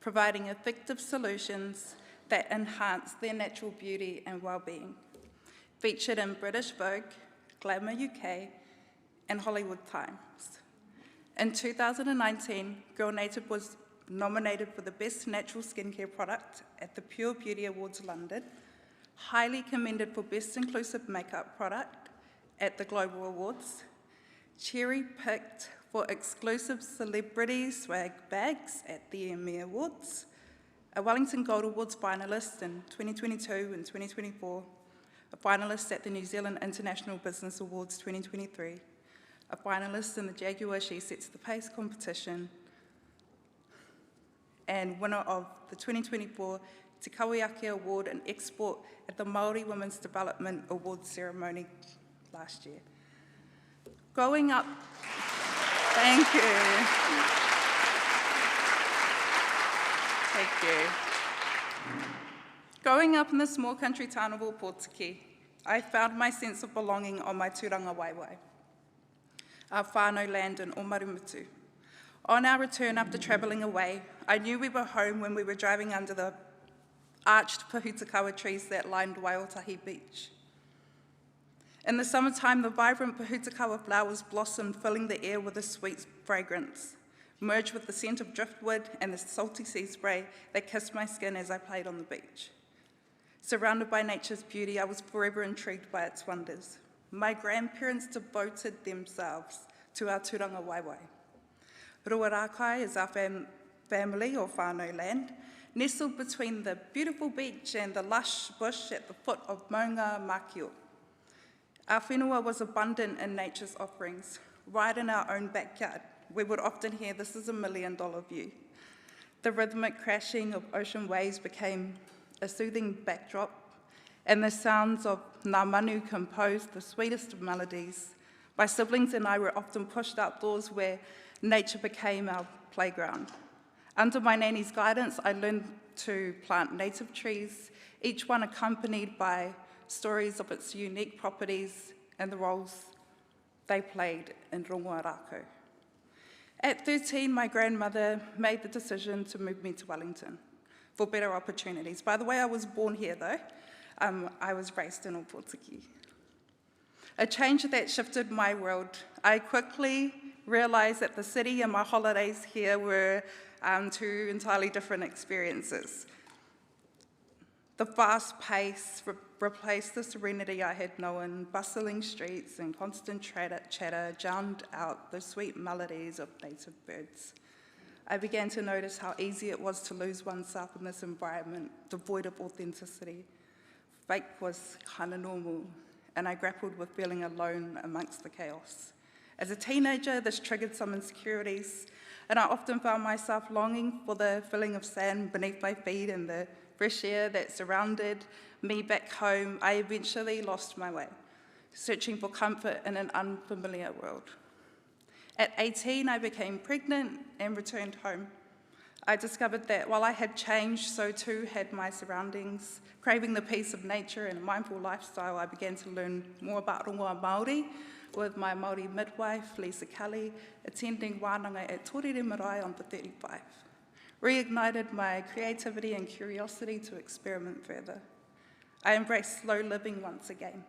providing effective solutions that enhance their natural beauty and well-being. Featured in British Vogue, Glamour UK, and Hollywood Times. In 2019, Girl Native was nominated for the Best Natural Skincare Product at the Pure Beauty Awards London, highly commended for Best Inclusive Makeup Product at the Global Awards, cherry-picked for exclusive celebrity swag bags at the Emmy Awards, a Wellington Gold Awards finalist in 2022 and 2024, a finalist at the New Zealand International Business Awards 2023, a finalist in the Jaguar She Sets the Pace competition, and winner of the 2024 Te Kawiake Award and Export at the Māori Women's Development Awards ceremony last year. Growing up, thank you. Thank you. Growing up in the small country town of Opotiki, I found my sense of belonging on my tūranga waiwai, our whānau land in Omarumutu. On our return after travelling away, I knew we were home when we were driving under the arched pahutakawa trees that lined Waiotahi Beach. In the summertime, the vibrant pahutakawa flowers blossomed, filling the air with a sweet fragrance, merged with the scent of driftwood and the salty sea spray that kissed my skin as I played on the beach. Surrounded by nature's beauty, I was forever intrigued by its wonders. My grandparents devoted themselves to our tūranga waiwai. Ruarakai is our family or whānau land, nestled between the beautiful beach and the lush bush at the foot of Maunga Makio. Our whenua was abundant in nature's offerings, right in our own backyard. We would often hear, "This is $1 million view." The rhythmic crashing of ocean waves became a soothing backdrop, and the sounds of ngā manu composed the sweetest of melodies. My siblings and I were often pushed outdoors where nature became our playground. Under my nanny's guidance, I learned to plant native trees, each one accompanied by stories of its unique properties and the roles they played in rongoa rākau. At 13, my grandmother made the decision to move me to Wellington for better opportunities. By the way, I was born here though. I was raised in Opotiki. A change that shifted my world. I quickly realised that the city and my holidays here were two entirely different experiences. The fast pace replaced the serenity I had known. Bustling streets and constant chatter drowned out the sweet melodies of native birds. I began to notice how easy it was to lose oneself in this environment, devoid of authenticity. Fake was kind of normal, and I grappled with feeling alone amongst the chaos. As a teenager, this triggered some insecurities, and I often found myself longing for the feeling of sand beneath my feet and the fresh air that surrounded me back home. I eventually lost my way, searching for comfort in an unfamiliar world. At 18, I became pregnant and returned home. I discovered that while I had changed, so too had my surroundings. Craving the peace of nature and a mindful lifestyle, I began to learn more about rongoa Māori with my Māori midwife, Lisa Kelly, attending wānanga at Torere Marae on the 35. Reignited my creativity and curiosity to experiment further. I embraced slow living once again.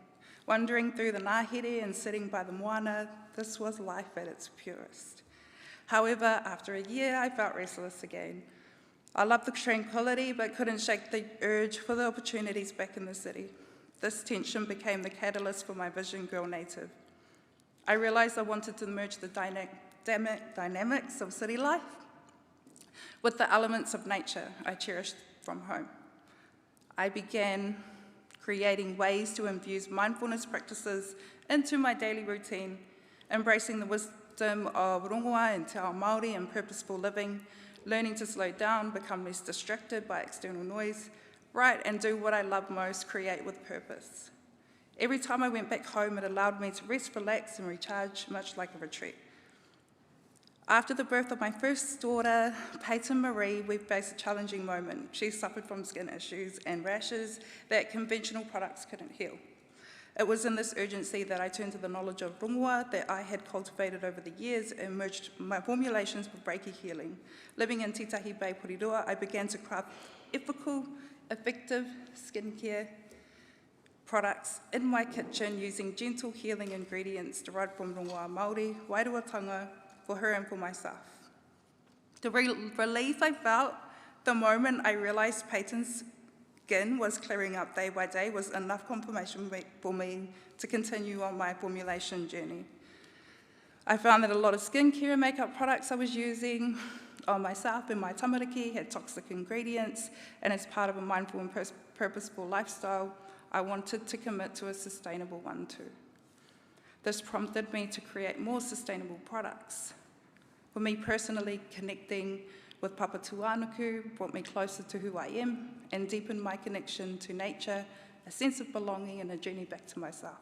Wandering through the ngahere and sitting by the moana, this was life at its purest. However, after a year, I felt restless again. I loved the tranquility, but couldn't shake the urge for the opportunities back in the city. This tension became the catalyst for my vision, Girl Native. I realised I wanted to merge the dynamics of city life with the elements of nature I cherished from home. I began creating ways to infuse mindfulness practices into my daily routine, embracing the wisdom of rongoa and te ao Māori and purposeful living, learning to slow down, become less distracted by external noise, write and do what I love most, create with purpose. Every time I went back home, it allowed me to rest, relax and recharge, much like a retreat. After the birth of my first daughter, Peyton Marie, we faced a challenging moment. She suffered from skin issues and rashes that conventional products couldn't heal. It was in this urgency that I turned to the knowledge of rongoa that I had cultivated over the years and merged my formulations with Reiki healing. Living in Titahi Bay, Porirua, I began to craft ethical effective skincare products in my kitchen using gentle healing ingredients derived from rongoa Māori, wairuatanga, for her and for myself. The relief I felt the moment I realised Peyton's skin was clearing up day by day was enough confirmation for me to continue on my formulation journey. I found that a lot of skincare and makeup products I was using on myself in my tamariki had toxic ingredients, and as part of a mindful and purposeful lifestyle, I wanted to commit to a sustainable one too. This prompted me to create more sustainable products. For me personally, connecting with Papa Tuanuku brought me closer to who I am and deepened my connection to nature, a sense of belonging and a journey back to myself.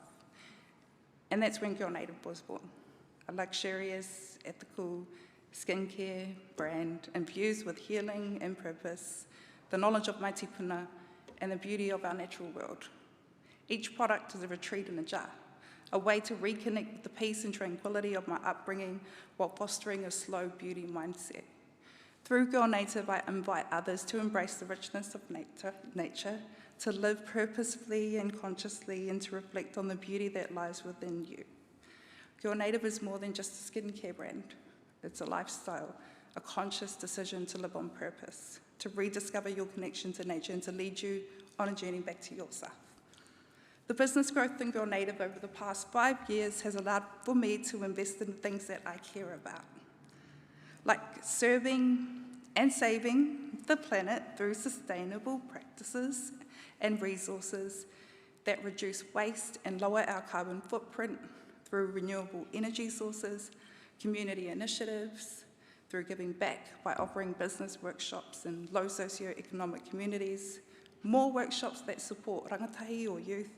And that's when Girl Native was born, a luxurious, ethical skincare brand infused with healing and purpose, the knowledge of my tipuna, and the beauty of our natural world. Each product is a retreat in a jar, a way to reconnect with the peace and tranquility of my upbringing while fostering a slow beauty mindset. Through Girl Native, I invite others to embrace the richness of nature, to live purposefully and consciously, and to reflect on the beauty that lies within you. Girl Native is more than just a skincare brand. It's a lifestyle, a conscious decision to live on purpose, to rediscover your connection to nature and to lead you on a journey back to yourself. The business growth in Girl Native over the past 5 years has allowed for me to invest in things that I care about, like serving and saving the planet through sustainable practices and resources that reduce waste and lower our carbon footprint through renewable energy sources, community initiatives, through giving back by offering business workshops in low socioeconomic communities, more workshops that support rangatahi or youth,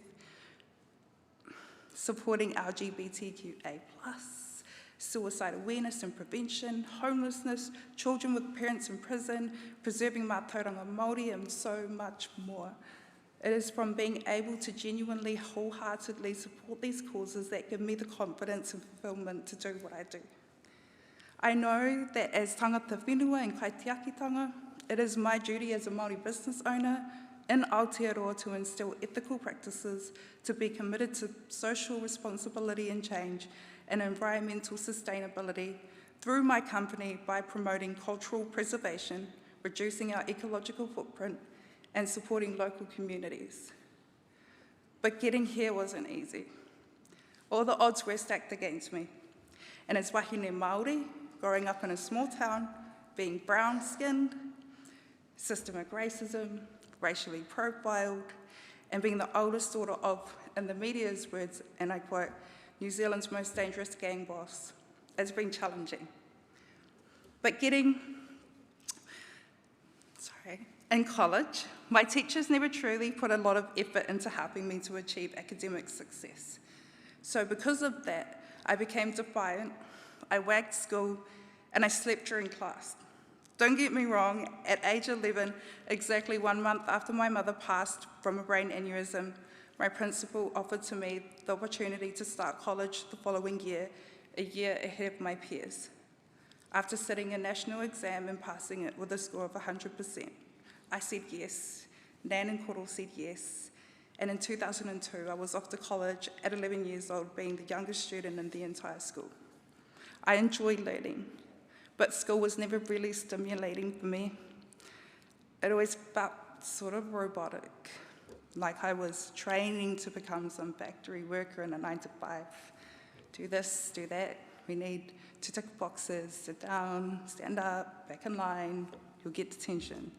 supporting LGBTQA+, suicide awareness and prevention, homelessness, children with parents in prison, preserving mātauranga Māori, and so much more. It is from being able to genuinely, wholeheartedly support these causes that give me the confidence and fulfillment to do what I do. I know that as tangata whenua and kaitiakitanga, it is my duty as a Māori business owner in Aotearoa to instill ethical practices, to be committed to social responsibility and change and environmental sustainability through my company by promoting cultural preservation, reducing our ecological footprint, and supporting local communities. But getting here wasn't easy. All the odds were stacked against me. And as wahine Māori, growing up in a small town, being brown-skinned, systemic racism, racially profiled, and being the oldest daughter of, in the media's words, and I quote, New Zealand's most dangerous gang boss, has been challenging. But in college, my teachers never truly put a lot of effort into helping me to achieve academic success. So because of that, I became defiant, I wagged school, and I slept during class. Don't get me wrong, at age 11, exactly 1 month after my mother passed from a brain aneurysm, my principal offered to me the opportunity to start college the following year, a year ahead of my peers. After sitting a national exam and passing it with a score of 100%, I said yes. Nan and Koro said yes. And in 2002, I was off to college at 11 years old, being the youngest student in the entire school. I enjoyed learning, but school was never really stimulating for me. It always felt sort of robotic, like I was training to become some factory worker in a 9-to-5. Do this, do that. We need to tick boxes, sit down, stand up, back in line, you'll get detention.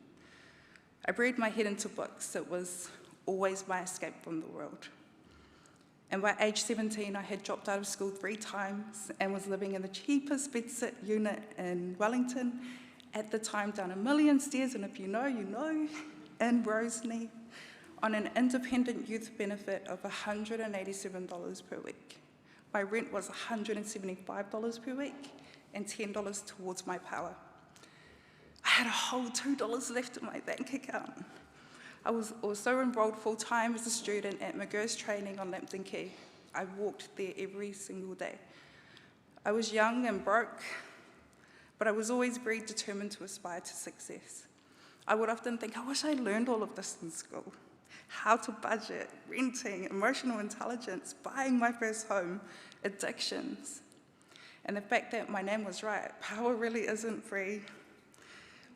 I buried my head into books. It was always my escape from the world. And by age 17, I had dropped out of school 3 times and was living in the cheapest bedsit unit in Wellington, at the time down 1,000,000 stairs, and if you know, you know, in Roseney, on an independent youth benefit of $187 per week. My rent was $175 per week and $10 towards my power. I had a whole $2 left in my bank account. I was also enrolled full-time as a student at McGirr's training on Lambton Quay. I walked there every single day. I was young and broke, but I was always very determined to aspire to success. I would often think, I wish I learned all of this in school. How to budget, renting, emotional intelligence, buying my first home, addictions. And the fact that my nan was right, power really isn't free.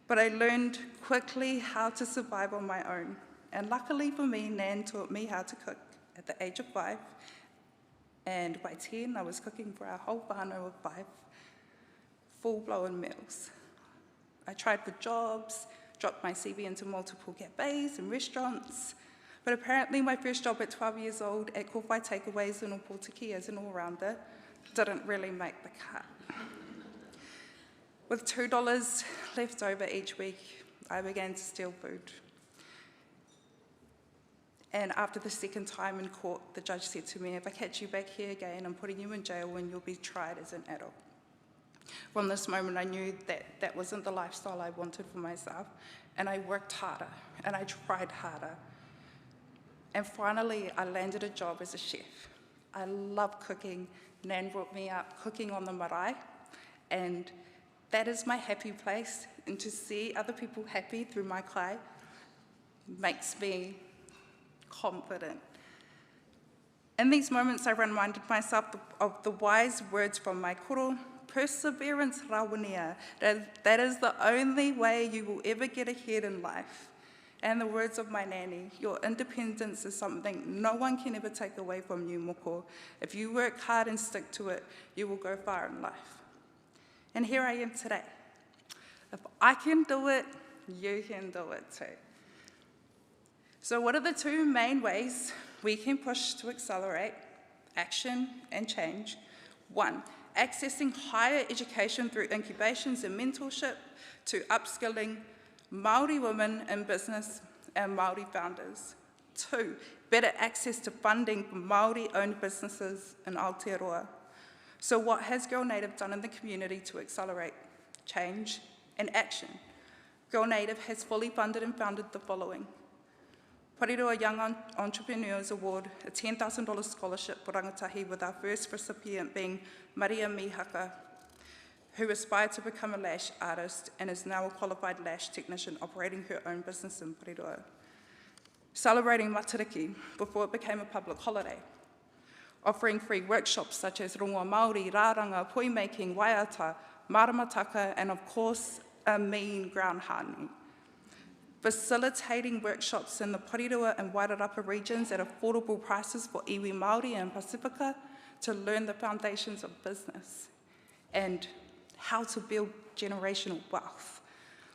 But I learned quickly how to survive on my own. And luckily for me, Nan taught me how to cook at the age of 5. And by 10, I was cooking for our whole whānau of 5, full-blown meals. I tried for jobs, dropped my CV into multiple cafes and restaurants. But apparently my first job at 12 years old at Kowhai Takeaways in Opotiki as an all-rounder didn't really make the cut. With $2 left over each week, I began to steal food. And after the second time in court, the judge said to me, if I catch you back here again, I'm putting you in jail and you'll be tried as an adult. From this moment, I knew that that wasn't the lifestyle I wanted for myself, and I worked harder, and I tried harder. And finally, I landed a job as a chef. I love cooking. Nan brought me up cooking on the marae, and that is my happy place, and to see other people happy through my kai makes me confident. In these moments, I reminded myself of the wise words from my koro, perseverance, Rawinia. That is the only way you will ever get ahead in life. And the words of my nanny, your independence is something no one can ever take away from you, moko. If you work hard and stick to it, you will go far in life. And here I am today. If I can do it, you can do it too. So what are the 2 main ways we can push to accelerate action and change? 1, accessing higher education through incubations and mentorship to upskilling Māori women in business and Māori founders. 2, better access to funding for Māori-owned businesses in Aotearoa. So what has Girl Native done in the community to accelerate change and action? Girl Native has fully funded and founded the following. Parirua Young Entrepreneurials Award, a $10,000 scholarship for rangatahi, with our first recipient being Maria Mihaka, who aspired to become a lash artist and is now a qualified lash technician operating her own business in Parirua. Celebrating Matariki before it became a public holiday. Offering free workshops such as rongoa Māori, rāranga, poi making, waiata, maramataka, and of course, a mean ground hānui. Facilitating workshops in the Parirua and Wairarapa regions at affordable prices for iwi Māori and Pasifika to learn the foundations of business and how to build generational wealth.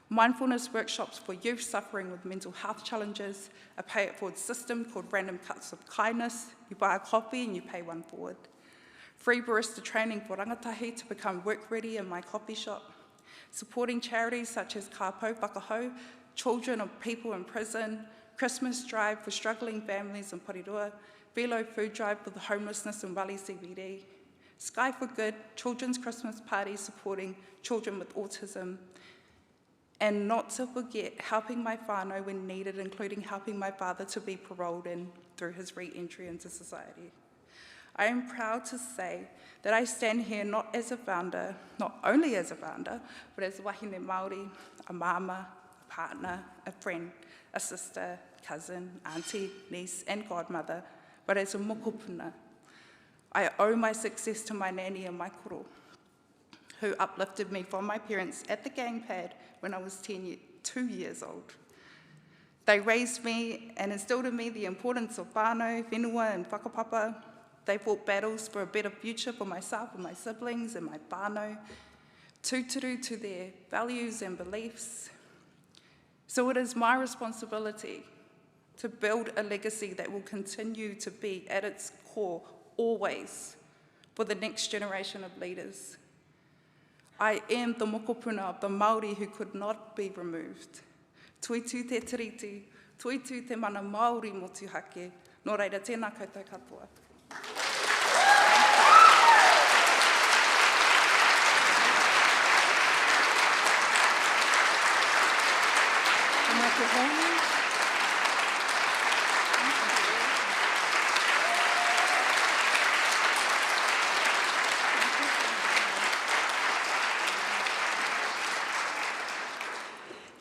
Mindfulness workshops for youth suffering with mental health challenges, a pay-it-forward system called Random Cuts of Kindness. You buy a coffee and you pay one forward. Free barista training for rangatahi to become work-ready in my coffee shop. Supporting charities such as Ka Pou Whakahau, Children of People in Prison, Christmas Drive for struggling families in Parirua, Velo Food Drive for the homelessness in Wali CBD, Sky for Good, Children's Christmas Party supporting children with autism, and not to forget helping my whānau when needed, including helping my father to be paroled in through his re-entry into society. I am proud to say that I stand here not as a founder, not only as a founder, but as a wahine Māori, a mama, a partner, a friend, a sister, cousin, auntie, niece, and godmother, but as a mokopuna. I owe my success to my nanny and my koro, who uplifted me from my parents at the gang pad when I was 2 years old. They raised me and instilled in me the importance of whānau, whenua, and whakapapa. They fought battles for a better future for myself and my siblings and my whānau, tūturu to their values and beliefs. So it is my responsibility to build a legacy that will continue to be at its core always for the next generation of leaders. I am the mokopuna of the Māori who could not be removed. Tuitu te tiriti, tuitu te mana Māori motuhake, nō reira tēnā koutou katoa.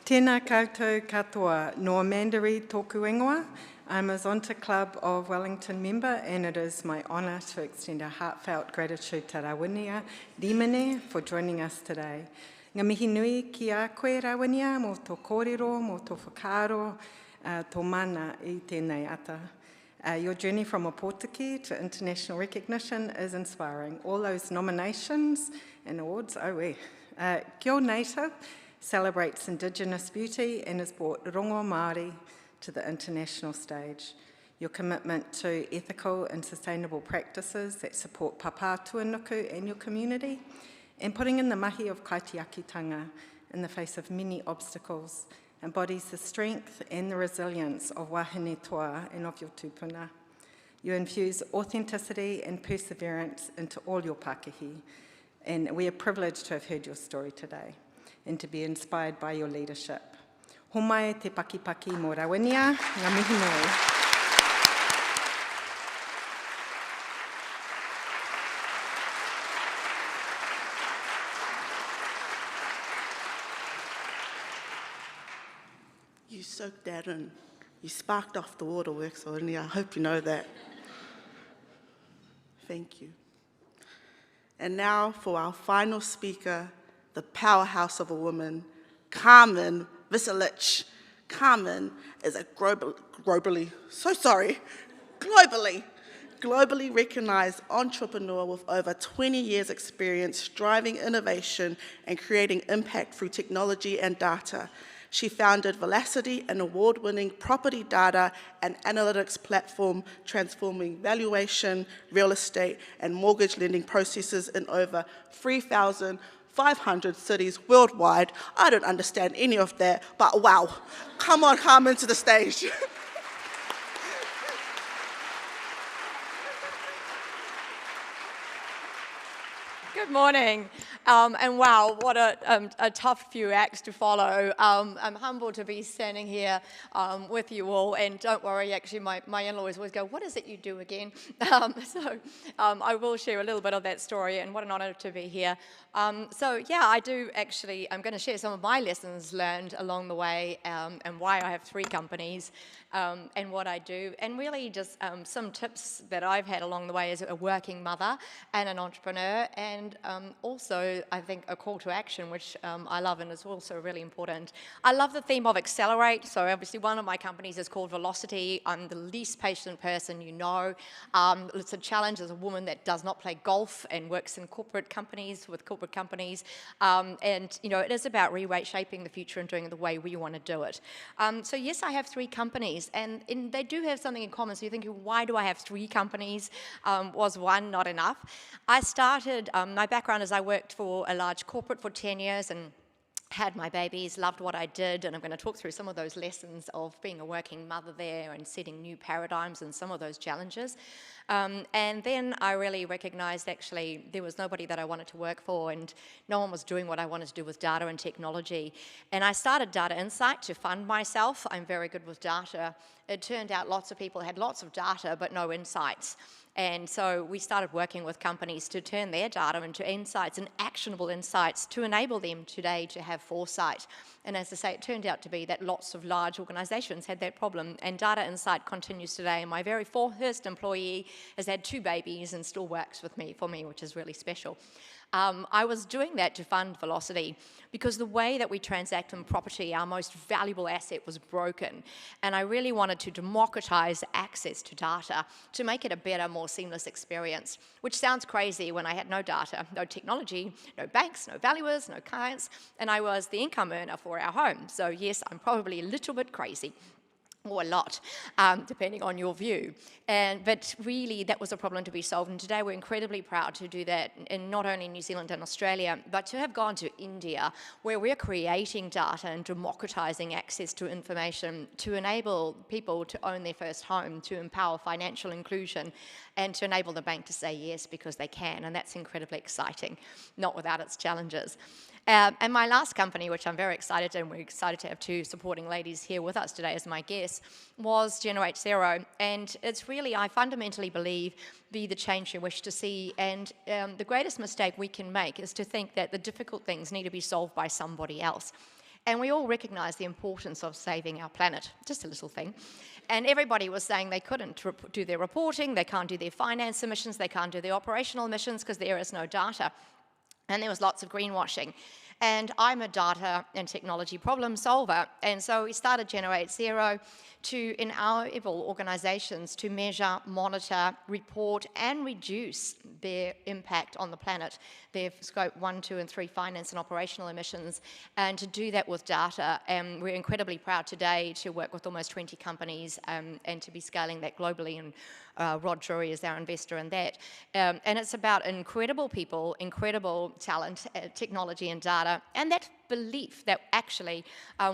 Tēnā koutou katoa, no Mandaree tōku ingoa. I'm a Zonta Club of Wellington member, and it is my honour to extend a heartfelt gratitude to Rawinia, Rimene, for joining us today. Ngā mihi nui ki a koe, Rawinia, mō tō kōrero, mō tō whakaaro, tō mana I tēnei ata. Your journey from a Pōtiki to international recognition is inspiring. All those nominations and awards, Kia Native celebrates Indigenous beauty and has brought rongo Māori to the international stage. Your commitment to ethical and sustainable practices that support papa tuanuku and your community, and putting in the mahi of kaitiakitanga in the face of many obstacles, embodies the strength and the resilience of wahine toa and of your tūpuna. You infuse authenticity and perseverance into all your Pākehī, and we are privileged to have heard your story today and to be inspired by your leadership. Homai te pakipaki mō Rawinia, ngā mihi nui. You soaked that in. You sparked off the waterworks, Rawinia. I hope you know that. Thank you. And now for our final speaker, the powerhouse of a woman, Carmen Vicelich. Carmen is a globally recognized entrepreneur with over 20 years' experience driving innovation and creating impact through technology and data. She founded Valocity, an award-winning property data and analytics platform transforming valuation, real estate, and mortgage lending processes in over 3,500 cities worldwide. I don't understand any of that, but wow. Come on, Carmen, to the stage. Good morning, and wow, what a tough few acts to follow. I'm humbled to be standing here with you all, and don't worry, actually my in-laws always go, what is it you do again? I will share a little bit of that story, and what an honour to be here. I do actually, I'm going to share some of my lessons learned along the way, and why I have 3 companies, and what I do, and really just some tips that I've had along the way as a working mother and an entrepreneur, and also I think a call to action, which I love and is also really important. I love the theme of accelerate, so obviously one of my companies is called Valocity. I'm the least patient person you know. It's a challenge as a woman that does not play golf and works in corporate companies with corporate companies, and you know, it is about reshaping the future and doing it the way we want to do it. So yes, I have 3 companies, and they do have something in common. So you're thinking, why do I have 3 companies? Was one not enough? I started, my background is I worked for a large corporate for 10 years and had my babies, loved what I did, and I'm going to talk through some of those lessons of being a working mother there and setting new paradigms and some of those challenges. And then I really recognised actually there was nobody that I wanted to work for, and no one was doing what I wanted to do with data and technology. And I started Data Insight to fund myself. I'm very good with data. It turned out lots of people had lots of data but no insights. And so we started working with companies to turn their data into insights and actionable insights to enable them today to have foresight. And as I say, it turned out to be that lots of large organisations had that problem. And Data Insight continues today. And my very first employee has had 2 babies and still works with me, which is really special. I was doing that to fund Valocity because the way that we transact in property, our most valuable asset, was broken. And I really wanted to democratise access to data to make it a better, more seamless experience, which sounds crazy when I had no data, no technology, no banks, no valuers, no clients, and I was the income earner for our home. So yes, I'm probably a little bit crazy. Or a lot, depending on your view. But really, that was a problem to be solved. And today, we're incredibly proud to do that in not only New Zealand and Australia, but to have gone to India, where we're creating data and democratising access to information to enable people to own their first home, to empower financial inclusion, and to enable the bank to say yes because they can. And that's incredibly exciting, not without its challenges. And my last company, which I'm very excited and we're excited to have 2 supporting ladies here with us today as my guests, was Generate Zero. And it's really, I fundamentally believe, be the change you wish to see. And the greatest mistake we can make is to think that the difficult things need to be solved by somebody else. And we all recognise the importance of saving our planet, just a little thing. And everybody was saying they couldn't do their reporting, they can't do their finance emissions, they can't do their operational emissions because there is no data. And there was lots of greenwashing. And I'm a data and technology problem solver. And so we started Generate Zero to enable organisations to measure, monitor, report and reduce their impact on the planet, their scope 1, 2 and 3 finance and operational emissions, and to do that with data. And we're incredibly proud today to work with almost 20 companies and to be scaling that globally. And Rod Drury is our investor in that. And it's about incredible people, incredible talent, technology and data, and that belief that actually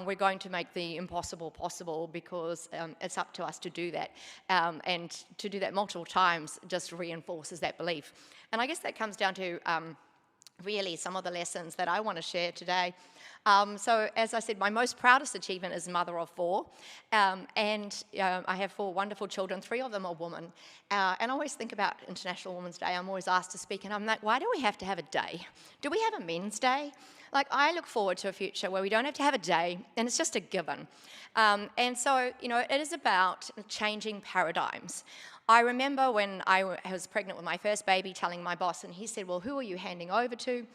we're going to make the impossible possible because it's up to us to do that. And to do that multiple times just reinforces that belief. And I guess that comes down to really some of the lessons that I want to share today. So as I said, my most proudest achievement is mother of 4. And I have 4 wonderful children, 3 of them are women. And I always think about International Women's Day. I'm always asked to speak and I'm like, why do we have to have a day? Do we have a men's day? Like, I look forward to a future where we don't have to have a day and it's just a given. And so, you know, it is about changing paradigms. I remember when I was pregnant with my first baby telling my boss, and he said, well, who are you handing over to?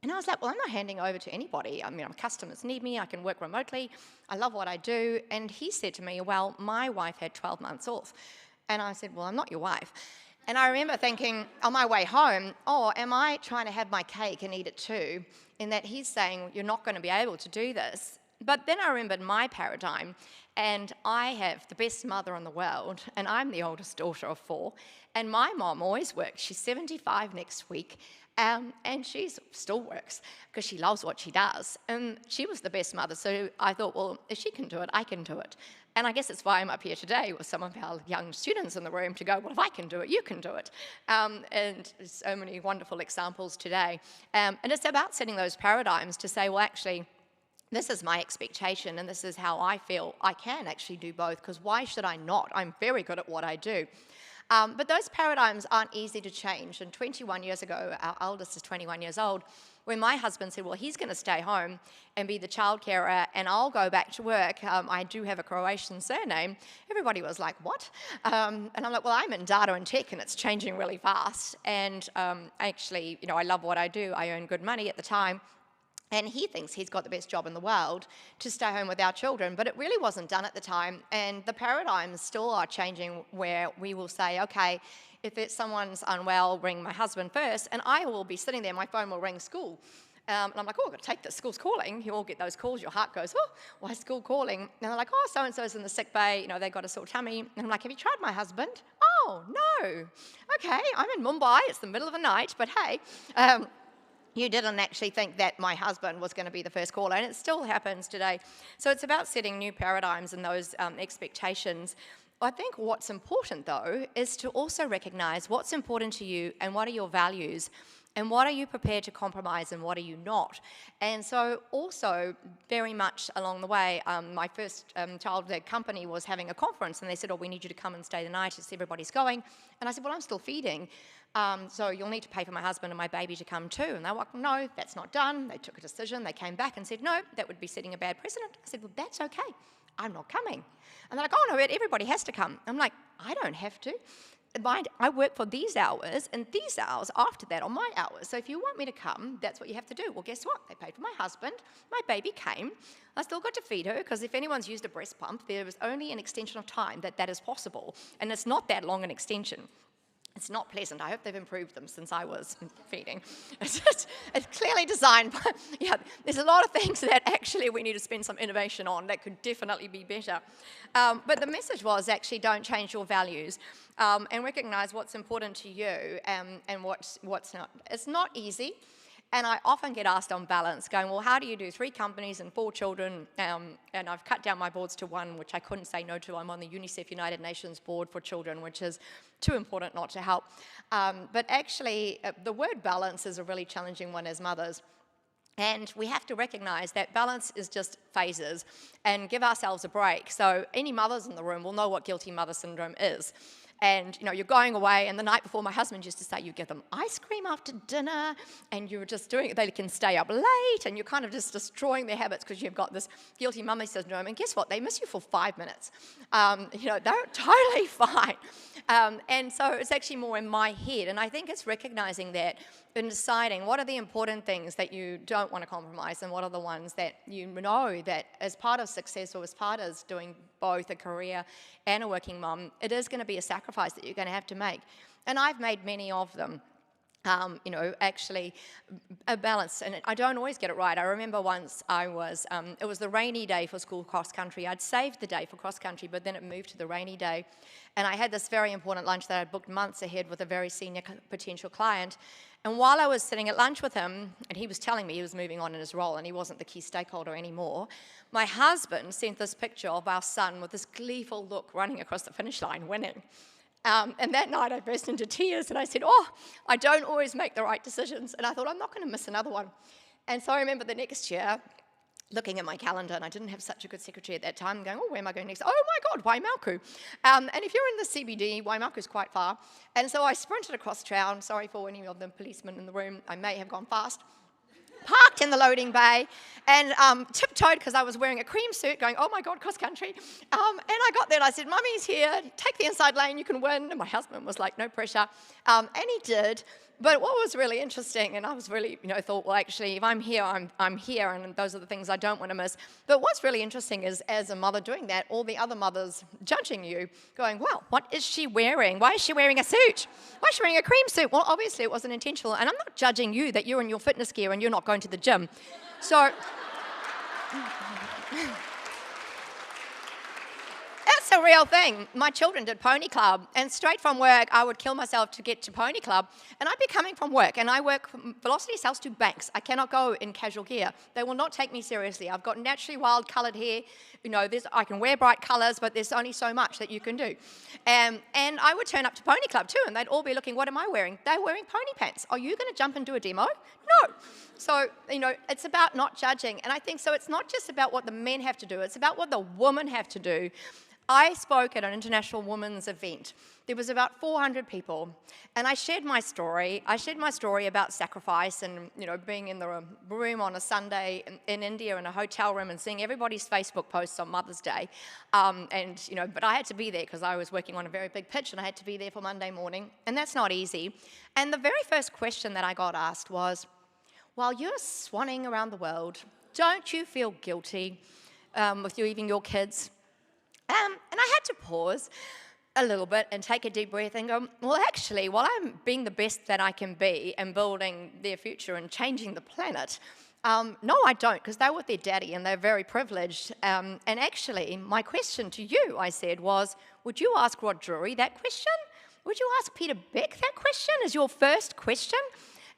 And I was like, well, I'm not handing over to anybody. I mean, customers need me. I can work remotely. I love what I do. And he said to me, well, my wife had 12 months off. And I said, well, I'm not your wife. And I remember thinking on my way home, oh, am I trying to have my cake and eat it too? In that he's saying, you're not going to be able to do this. But then I remembered my paradigm, and I have the best mother in the world, and I'm the oldest daughter of 4, and my mom always works. She's 75 next week, and she still works because she loves what she does. And she was the best mother, so I thought, well, if she can do it, I can do it. And I guess it's why I'm up here today with some of our young students in the room to go, well, if I can do it, you can do it. And so many wonderful examples today. And it's about setting those paradigms to say, well, actually, this is my expectation and this is how I feel I can actually do both, because why should I not? I'm very good at what I do. But those paradigms aren't easy to change. And 21 years ago, our eldest is 21 years old, when my husband said, well, he's going to stay home and be the childcarer and I'll go back to work. I do have a Croatian surname. Everybody was like, what? And I'm like, well, I'm in data and tech and it's changing really fast. And actually, you know, I love what I do. I earn good money at the time. And he thinks he's got the best job in the world to stay home with our children, but it really wasn't done at the time. And the paradigms still are changing, where we will say, okay, if someone's unwell, ring my husband first, and I will be sitting there, my phone will ring school. And I'm like, oh, I've got to take this, school's calling. You all get those calls, your heart goes, oh, why is school calling? And they're like, oh, so-and-so's in the sick bay, you know, they've got a sore tummy. And I'm like, have you tried my husband? Oh, no. Okay, I'm in Mumbai, it's the middle of the night, but hey, you didn't actually think that my husband was going to be the first caller, and it still happens today. So it's about setting new paradigms and those expectations. I think what's important, though, is to also recognise what's important to you and what are your values, and what are you prepared to compromise and what are you not. And so also, very much along the way, my first childcare company was having a conference, and they said, oh, we need you to come and stay the night as everybody's going. And I said, well, I'm still feeding. So you'll need to pay for my husband and my baby to come too. And they were like, no, that's not done. They took a decision. They came back and said, no, that would be setting a bad precedent. I said, well, that's okay. I'm not coming. And they're like, oh, no, everybody has to come. I'm like, I don't have to. Mind, I work for these hours, and these hours after that are my hours. So if you want me to come, that's what you have to do. Well, guess what? They paid for my husband. My baby came. I still got to feed her, because if anyone's used a breast pump, there is only an extension of time that is possible. And it's not that long an extension. It's not pleasant. I hope they've improved them since I was feeding. It's clearly designed, but yeah, there's a lot of things that actually we need to spend some innovation on that could definitely be better. But the message was actually don't change your values and recognise what's important to you and what's not. It's not easy. And I often get asked on balance, going, well, how do you do 3 companies and 4 children? And I've cut down my boards to 1, which I couldn't say no to. I'm on the UNICEF United Nations board for children, which is too important not to help. But actually, the word balance is a really challenging one as mothers. And we have to recognise that balance is just phases and give ourselves a break. So any mothers in the room will know what guilty mother syndrome is. and you're going away, and the night before, my husband used to say you give them ice cream after dinner, and you're just doing it, they can stay up late, and you're kind of just destroying their habits because you've got this guilty mummy syndrome, and guess what, they miss you for 5 minutes. They're totally fine. And so it's actually more in my head, and I think it's recognizing that in deciding what are the important things that you don't want to compromise and what are the ones that you know that as part of success or as part of doing both a career and a working mum, it is going to be a sacrifice that you're going to have to make. And I've made many of them. Actually a balance, and I don't always get it right. I remember once it was the rainy day for school cross country. I'd saved the day for cross country, but then it moved to the rainy day, and I had this very important lunch that I'd booked months ahead with a very senior potential client. And while I was sitting at lunch with him, and he was telling me he was moving on in his role and he wasn't the key stakeholder anymore, my husband sent this picture of our son with this gleeful look running across the finish line, winning. And that night I burst into tears and I said, I don't always make the right decisions. And I thought, I'm not going to miss another one. And so I remember the next year looking at my calendar, and I didn't have such a good secretary at that time, going, where am I going next? Oh my God, Waimaku. And if you're in the CBD, Waimaku's quite far. And so I sprinted across town. Sorry for any of the policemen in the room. I may have gone fast. Parked in the loading bay and tiptoed because I was wearing a cream suit going, oh my God, cross country. And I got there and I said, Mummy's here, take the inside lane, you can win. And my husband was like, no pressure. And he did. But what was really interesting, and I was really, thought, well, actually, if I'm here, I'm here, and those are the things I don't want to miss. But what's really interesting is, as a mother doing that, all the other mothers judging you, going, well, what is she wearing? Why is she wearing a suit? Why is she wearing a cream suit? Well, obviously, it wasn't intentional, and I'm not judging you that you're in your fitness gear and you're not going to the gym. So it's a real thing. My children did Pony Club, and straight from work, I would kill myself to get to Pony Club, and I'd be coming from work, and I work, Valocity sells to banks. I cannot go in casual gear. They will not take me seriously. I've got naturally wild coloured hair. I can wear bright colours, but there's only so much that you can do. And I would turn up to Pony Club too, and they'd all be looking, what am I wearing? They're wearing pony pants. Are you going to jump and do a demo? No. So, it's about not judging, and I think so it's not just about what the men have to do, it's about what the women have to do. I spoke at an International Women's event. There was about 400 people, and I shared my story. I shared my story about sacrifice and, being in the room on a Sunday in India in a hotel room and seeing everybody's Facebook posts on Mother's Day. But I had to be there because I was working on a very big pitch, and I had to be there for Monday morning, and that's not easy. And the very first question that I got asked was, while you're swanning around the world, don't you feel guilty with leaving your kids? And I had to pause a little bit and take a deep breath and go, well, actually, while I'm being the best that I can be and building their future and changing the planet, no, I don't, because they're with their daddy and they're very privileged. And actually, my question to you, I said, was, would you ask Rod Drury that question? Would you ask Peter Beck that question as your first question?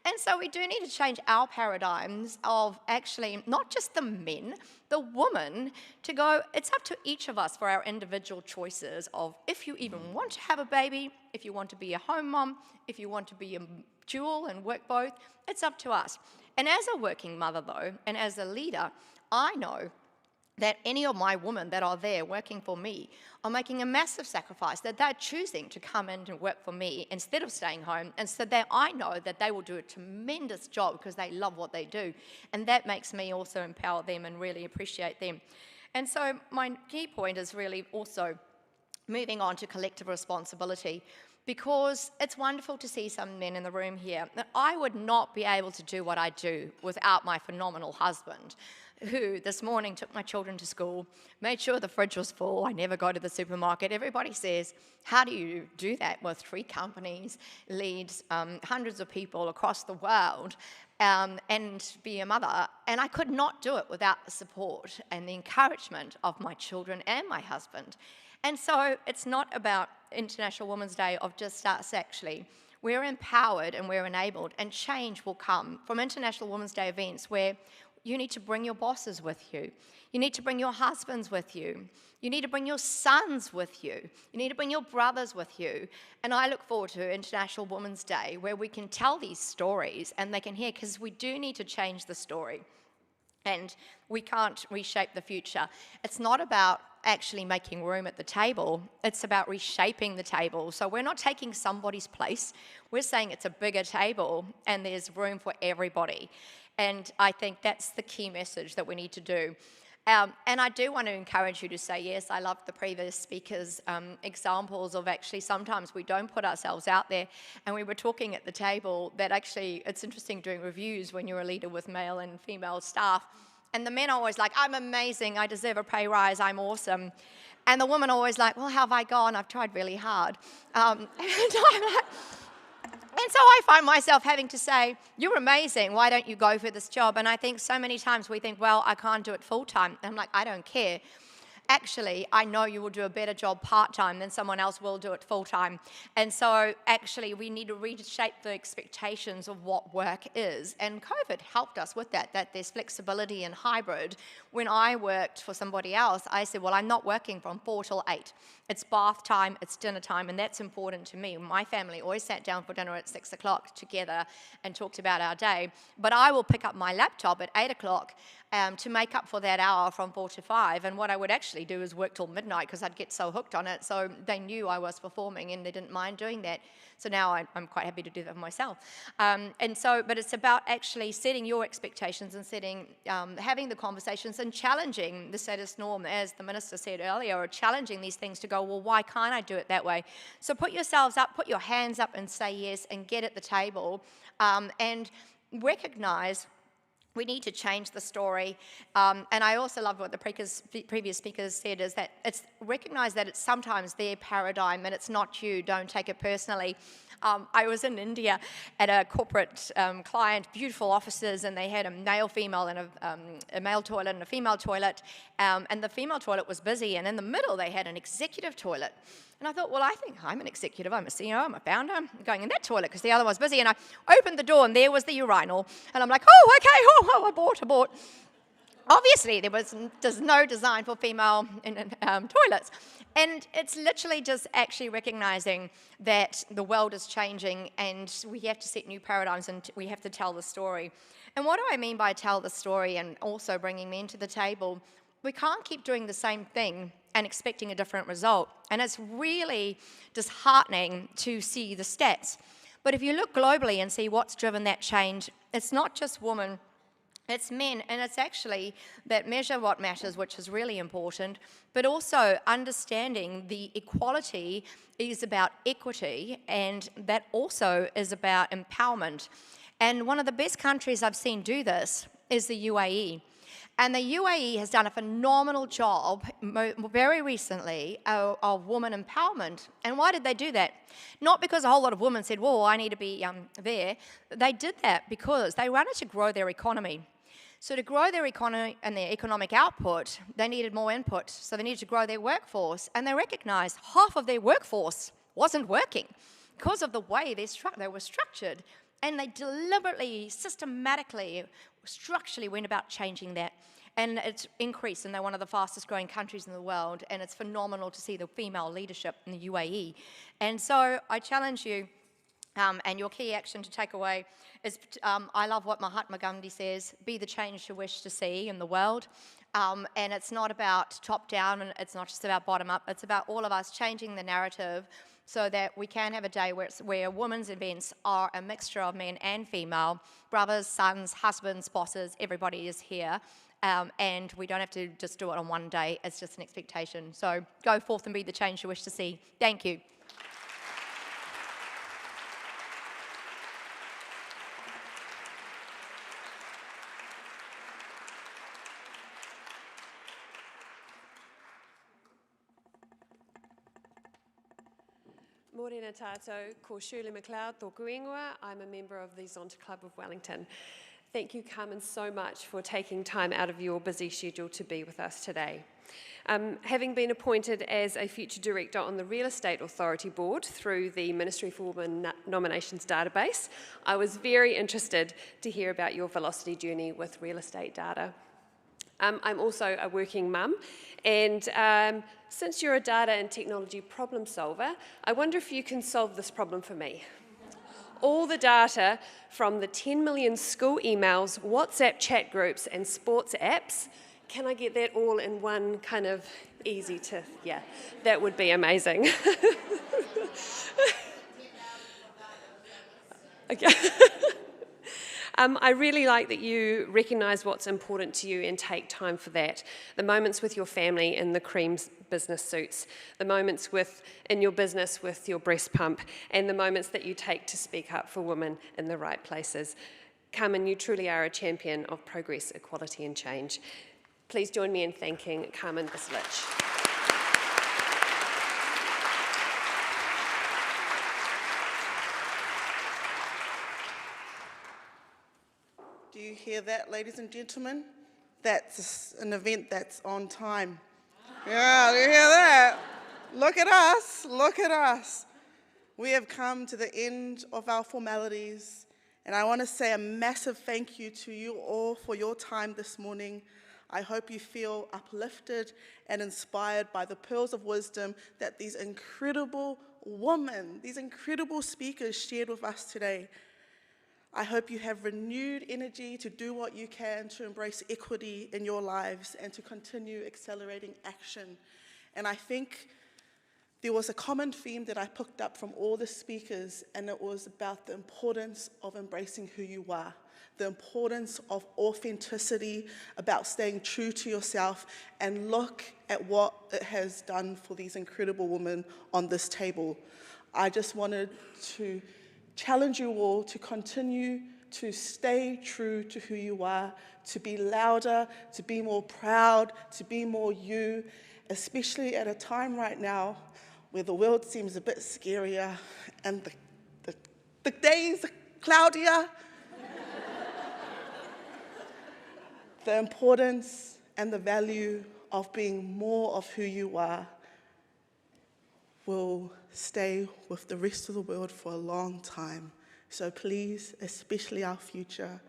And so we do need to change our paradigms of actually not just the men, the woman, to go, it's up to each of us for our individual choices of if you even want to have a baby, if you want to be a home mom, if you want to be a dual and work both, it's up to us. And as a working mother, though, and as a leader, I know that any of my women that are there working for me are making a massive sacrifice, that they're choosing to come in and work for me instead of staying home, and so that I know that they will do a tremendous job because they love what they do, and that makes me also empower them and really appreciate them. And so my key point is really also moving on to collective responsibility, because it's wonderful to see some men in the room here. I would not be able to do what I do without my phenomenal husband, who this morning took my children to school, made sure the fridge was full, I never go to the supermarket. Everybody says, how do you do that with 3 companies, leads hundreds of people across the world, and be a mother? And I could not do it without the support and the encouragement of my children and my husband. And so it's not about International Women's Day of just us, actually. We're empowered and we're enabled, and change will come from International Women's Day events where you need to bring your bosses with you. You need to bring your husbands with you. You need to bring your sons with you. You need to bring your brothers with you. And I look forward to International Women's Day where we can tell these stories and they can hear, because we do need to change the story. and we can't reshape the future. It's not about actually making room at the table, it's about reshaping the table. So we're not taking somebody's place, we're saying it's a bigger table and there's room for everybody. And I think that's the key message that we need to do. And I do want to encourage you to say yes. I love the previous speakers' examples of actually sometimes we don't put ourselves out there. And we were talking at the table that actually it's interesting doing reviews when you're a leader with male and female staff. And the men are always like, I'm amazing, I deserve a pay rise, I'm awesome. And the woman always like, well, how have I gone? I've tried really hard. And so I find myself having to say, you're amazing, why don't you go for this job? And I think so many times we think, well, I can't do it full-time. And I'm like, I don't care. Actually, I know you will do a better job part-time than someone else will do it full-time. And so actually we need to reshape the expectations of what work is. And COVID helped us with that there's flexibility and hybrid. When I worked for somebody else, I said, well, I'm not working from 4 till 8. It's bath time, it's dinner time, and that's important to me. My family always sat down for dinner at 6 o'clock together and talked about our day. But I will pick up my laptop at 8 o'clock to make up for that hour from 4 to 5. And what I would actually do is work till midnight because I'd get so hooked on it. So they knew I was performing and they didn't mind doing that. So now I'm quite happy to do that for myself. But it's about actually setting your expectations and having the conversations and challenging the status norm, as the minister said earlier, or challenging these things to go, well, why can't I do it that way? So put yourselves up, put your hands up and say yes and get at the table and recognize we need to change the story. And I also love what the previous speakers said, is that it's recognize that it's sometimes their paradigm and it's not you, don't take it personally. I was in India at a corporate client, beautiful offices, and they had a male female and a male toilet and a female toilet, and the female toilet was busy, and in the middle they had an executive toilet. And I thought, well, I think I'm an executive, I'm a CEO, I'm a founder, I'm going in that toilet because the other one's busy. And I opened the door and there was the urinal. And I'm like, oh, okay, abort. Obviously, there's no design for female toilets. And it's literally just actually recognizing that the world is changing and we have to set new paradigms and we have to tell the story. And what do I mean by tell the story and also bringing men to the table? We can't keep doing the same thing and expecting a different result. And it's really disheartening to see the stats. But if you look globally and see what's driven that change, it's not just women, it's men, and it's actually that measure what matters, which is really important, but also understanding the equality is about equity, and that also is about empowerment. And one of the best countries I've seen do this is the UAE. And the UAE has done a phenomenal job very recently of women empowerment. And why did they do that? Not because a whole lot of women said, well, I need to be there. They did that because they wanted to grow their economy. So to grow their economy and their economic output, they needed more input. So they needed to grow their workforce. And they recognized half of their workforce wasn't working because of the way they were structured. And they deliberately, systematically, structurally went about changing that. And it's increased, and they're one of the fastest growing countries in the world. And it's phenomenal to see the female leadership in the UAE. And so I challenge you, and your key action to take away is, I love what Mahatma Gandhi says, be the change you wish to see in the world. And it's not about top down, and it's not just about bottom up. It's about all of us changing the narrative so that we can have a day where women's events are a mixture of men and female, brothers, sons, husbands, bosses, everybody is here. And we don't have to just do it on one day, it's just an expectation. So go forth and be the change you wish to see. Thank you. Morena tātou, ko Shirley McLeod tōku ingoa. I'm a member of the Zonta Club of Wellington. Thank you, Carmen, so much for taking time out of your busy schedule to be with us today. Having been appointed as a future director on the Real Estate Authority Board through the Ministry for Women Nominations database, I was very interested to hear about your Valocity journey with real estate data. I'm also a working mum, and since you're a data and technology problem solver, I wonder if you can solve this problem for me. all the data from the 10 million school emails, WhatsApp chat groups, and sports apps. Can I get that all in one kind of easy to, yeah, that would be amazing. Okay. I really like that you recognise what's important to you and take time for that. The moments with your family in the cream business suits, the moments in your business with your breast pump, and the moments that you take to speak up for women in the right places. Carmen, you truly are a champion of progress, equality and change. Please join me in thanking Carmen Vicelich. Do you hear that, ladies and gentlemen? That's an event that's on time. Yeah, do you hear that? Look at us, look at us. We have come to the end of our formalities, and I want to say a massive thank you to you all for your time this morning. I hope you feel uplifted and inspired by the pearls of wisdom that these incredible women, these incredible speakers shared with us today. I hope you have renewed energy to do what you can to embrace equity in your lives and to continue accelerating action. And I think there was a common theme that I picked up from all the speakers, and it was about the importance of embracing who you are, the importance of authenticity, about staying true to yourself, and look at what it has done for these incredible women on this table. I just wanted to challenge you all to continue to stay true to who you are, to be louder, to be more proud, to be more you, especially at a time right now where the world seems a bit scarier and the days are cloudier. The importance and the value of being more of who you are will stay with the rest of the world for a long time. So please, especially our future,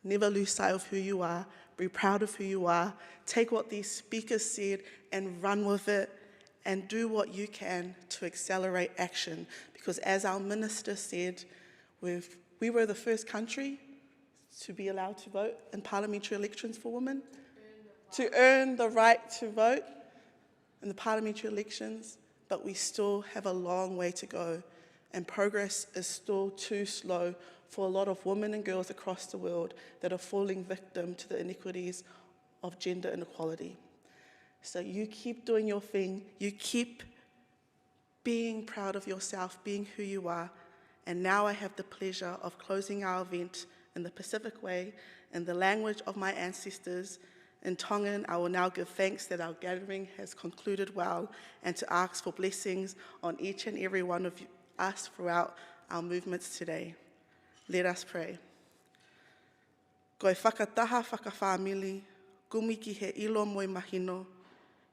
never lose sight of who you are, be proud of who you are, take what these speakers said and run with it, and do what you can to accelerate action. Because as our minister said, we were the first country to be allowed to vote in parliamentary elections for women, to earn the right to vote in the parliamentary elections. But we still have a long way to go, and progress is still too slow for a lot of women and girls across the world that are falling victim to the inequities of gender inequality. So you keep doing your thing, you keep being proud of yourself, being who you are, and now I have the pleasure of closing our event in the Pacific way, in the language of my ancestors. In Tongan, I will now give thanks that our gathering has concluded well and to ask for blessings on each and every one of us throughout our movements today. Let us pray. Koe whakataha whakawhamili, kumi ki he ilo moi mahino,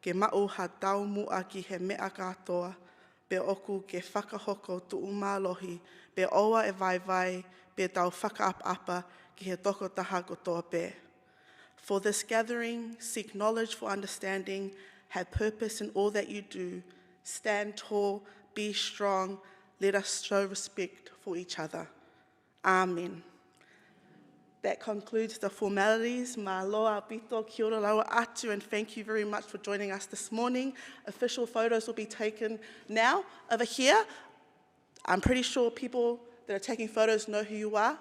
ke ma'u ha tau mua ki he mea katoa, pe oku ke whakahoko tu'u mālohi, pe oa e vai, pe tau whakaapa ki he toko taha kotoa pe. For this gathering, seek knowledge for understanding, have purpose in all that you do, stand tall, be strong, let us show respect for each other. Amen. That concludes the formalities. Ma loa pito, kia ora laua atu, and thank you very much for joining us this morning. Official photos will be taken now over here. I'm pretty sure people that are taking photos know who you are.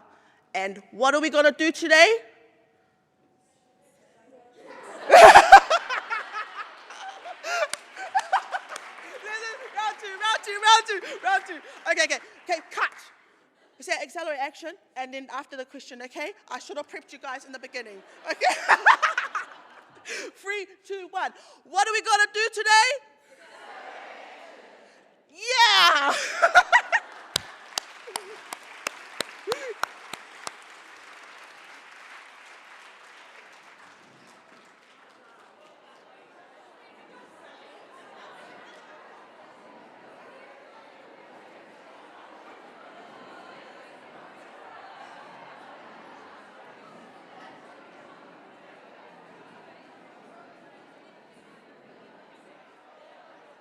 And what are we going to do today? Round two. Okay, cut. We say accelerate action, and then after the question, okay? I should have prepped you guys in the beginning, okay? 3, 2, 1. What are we going to do today? Yeah!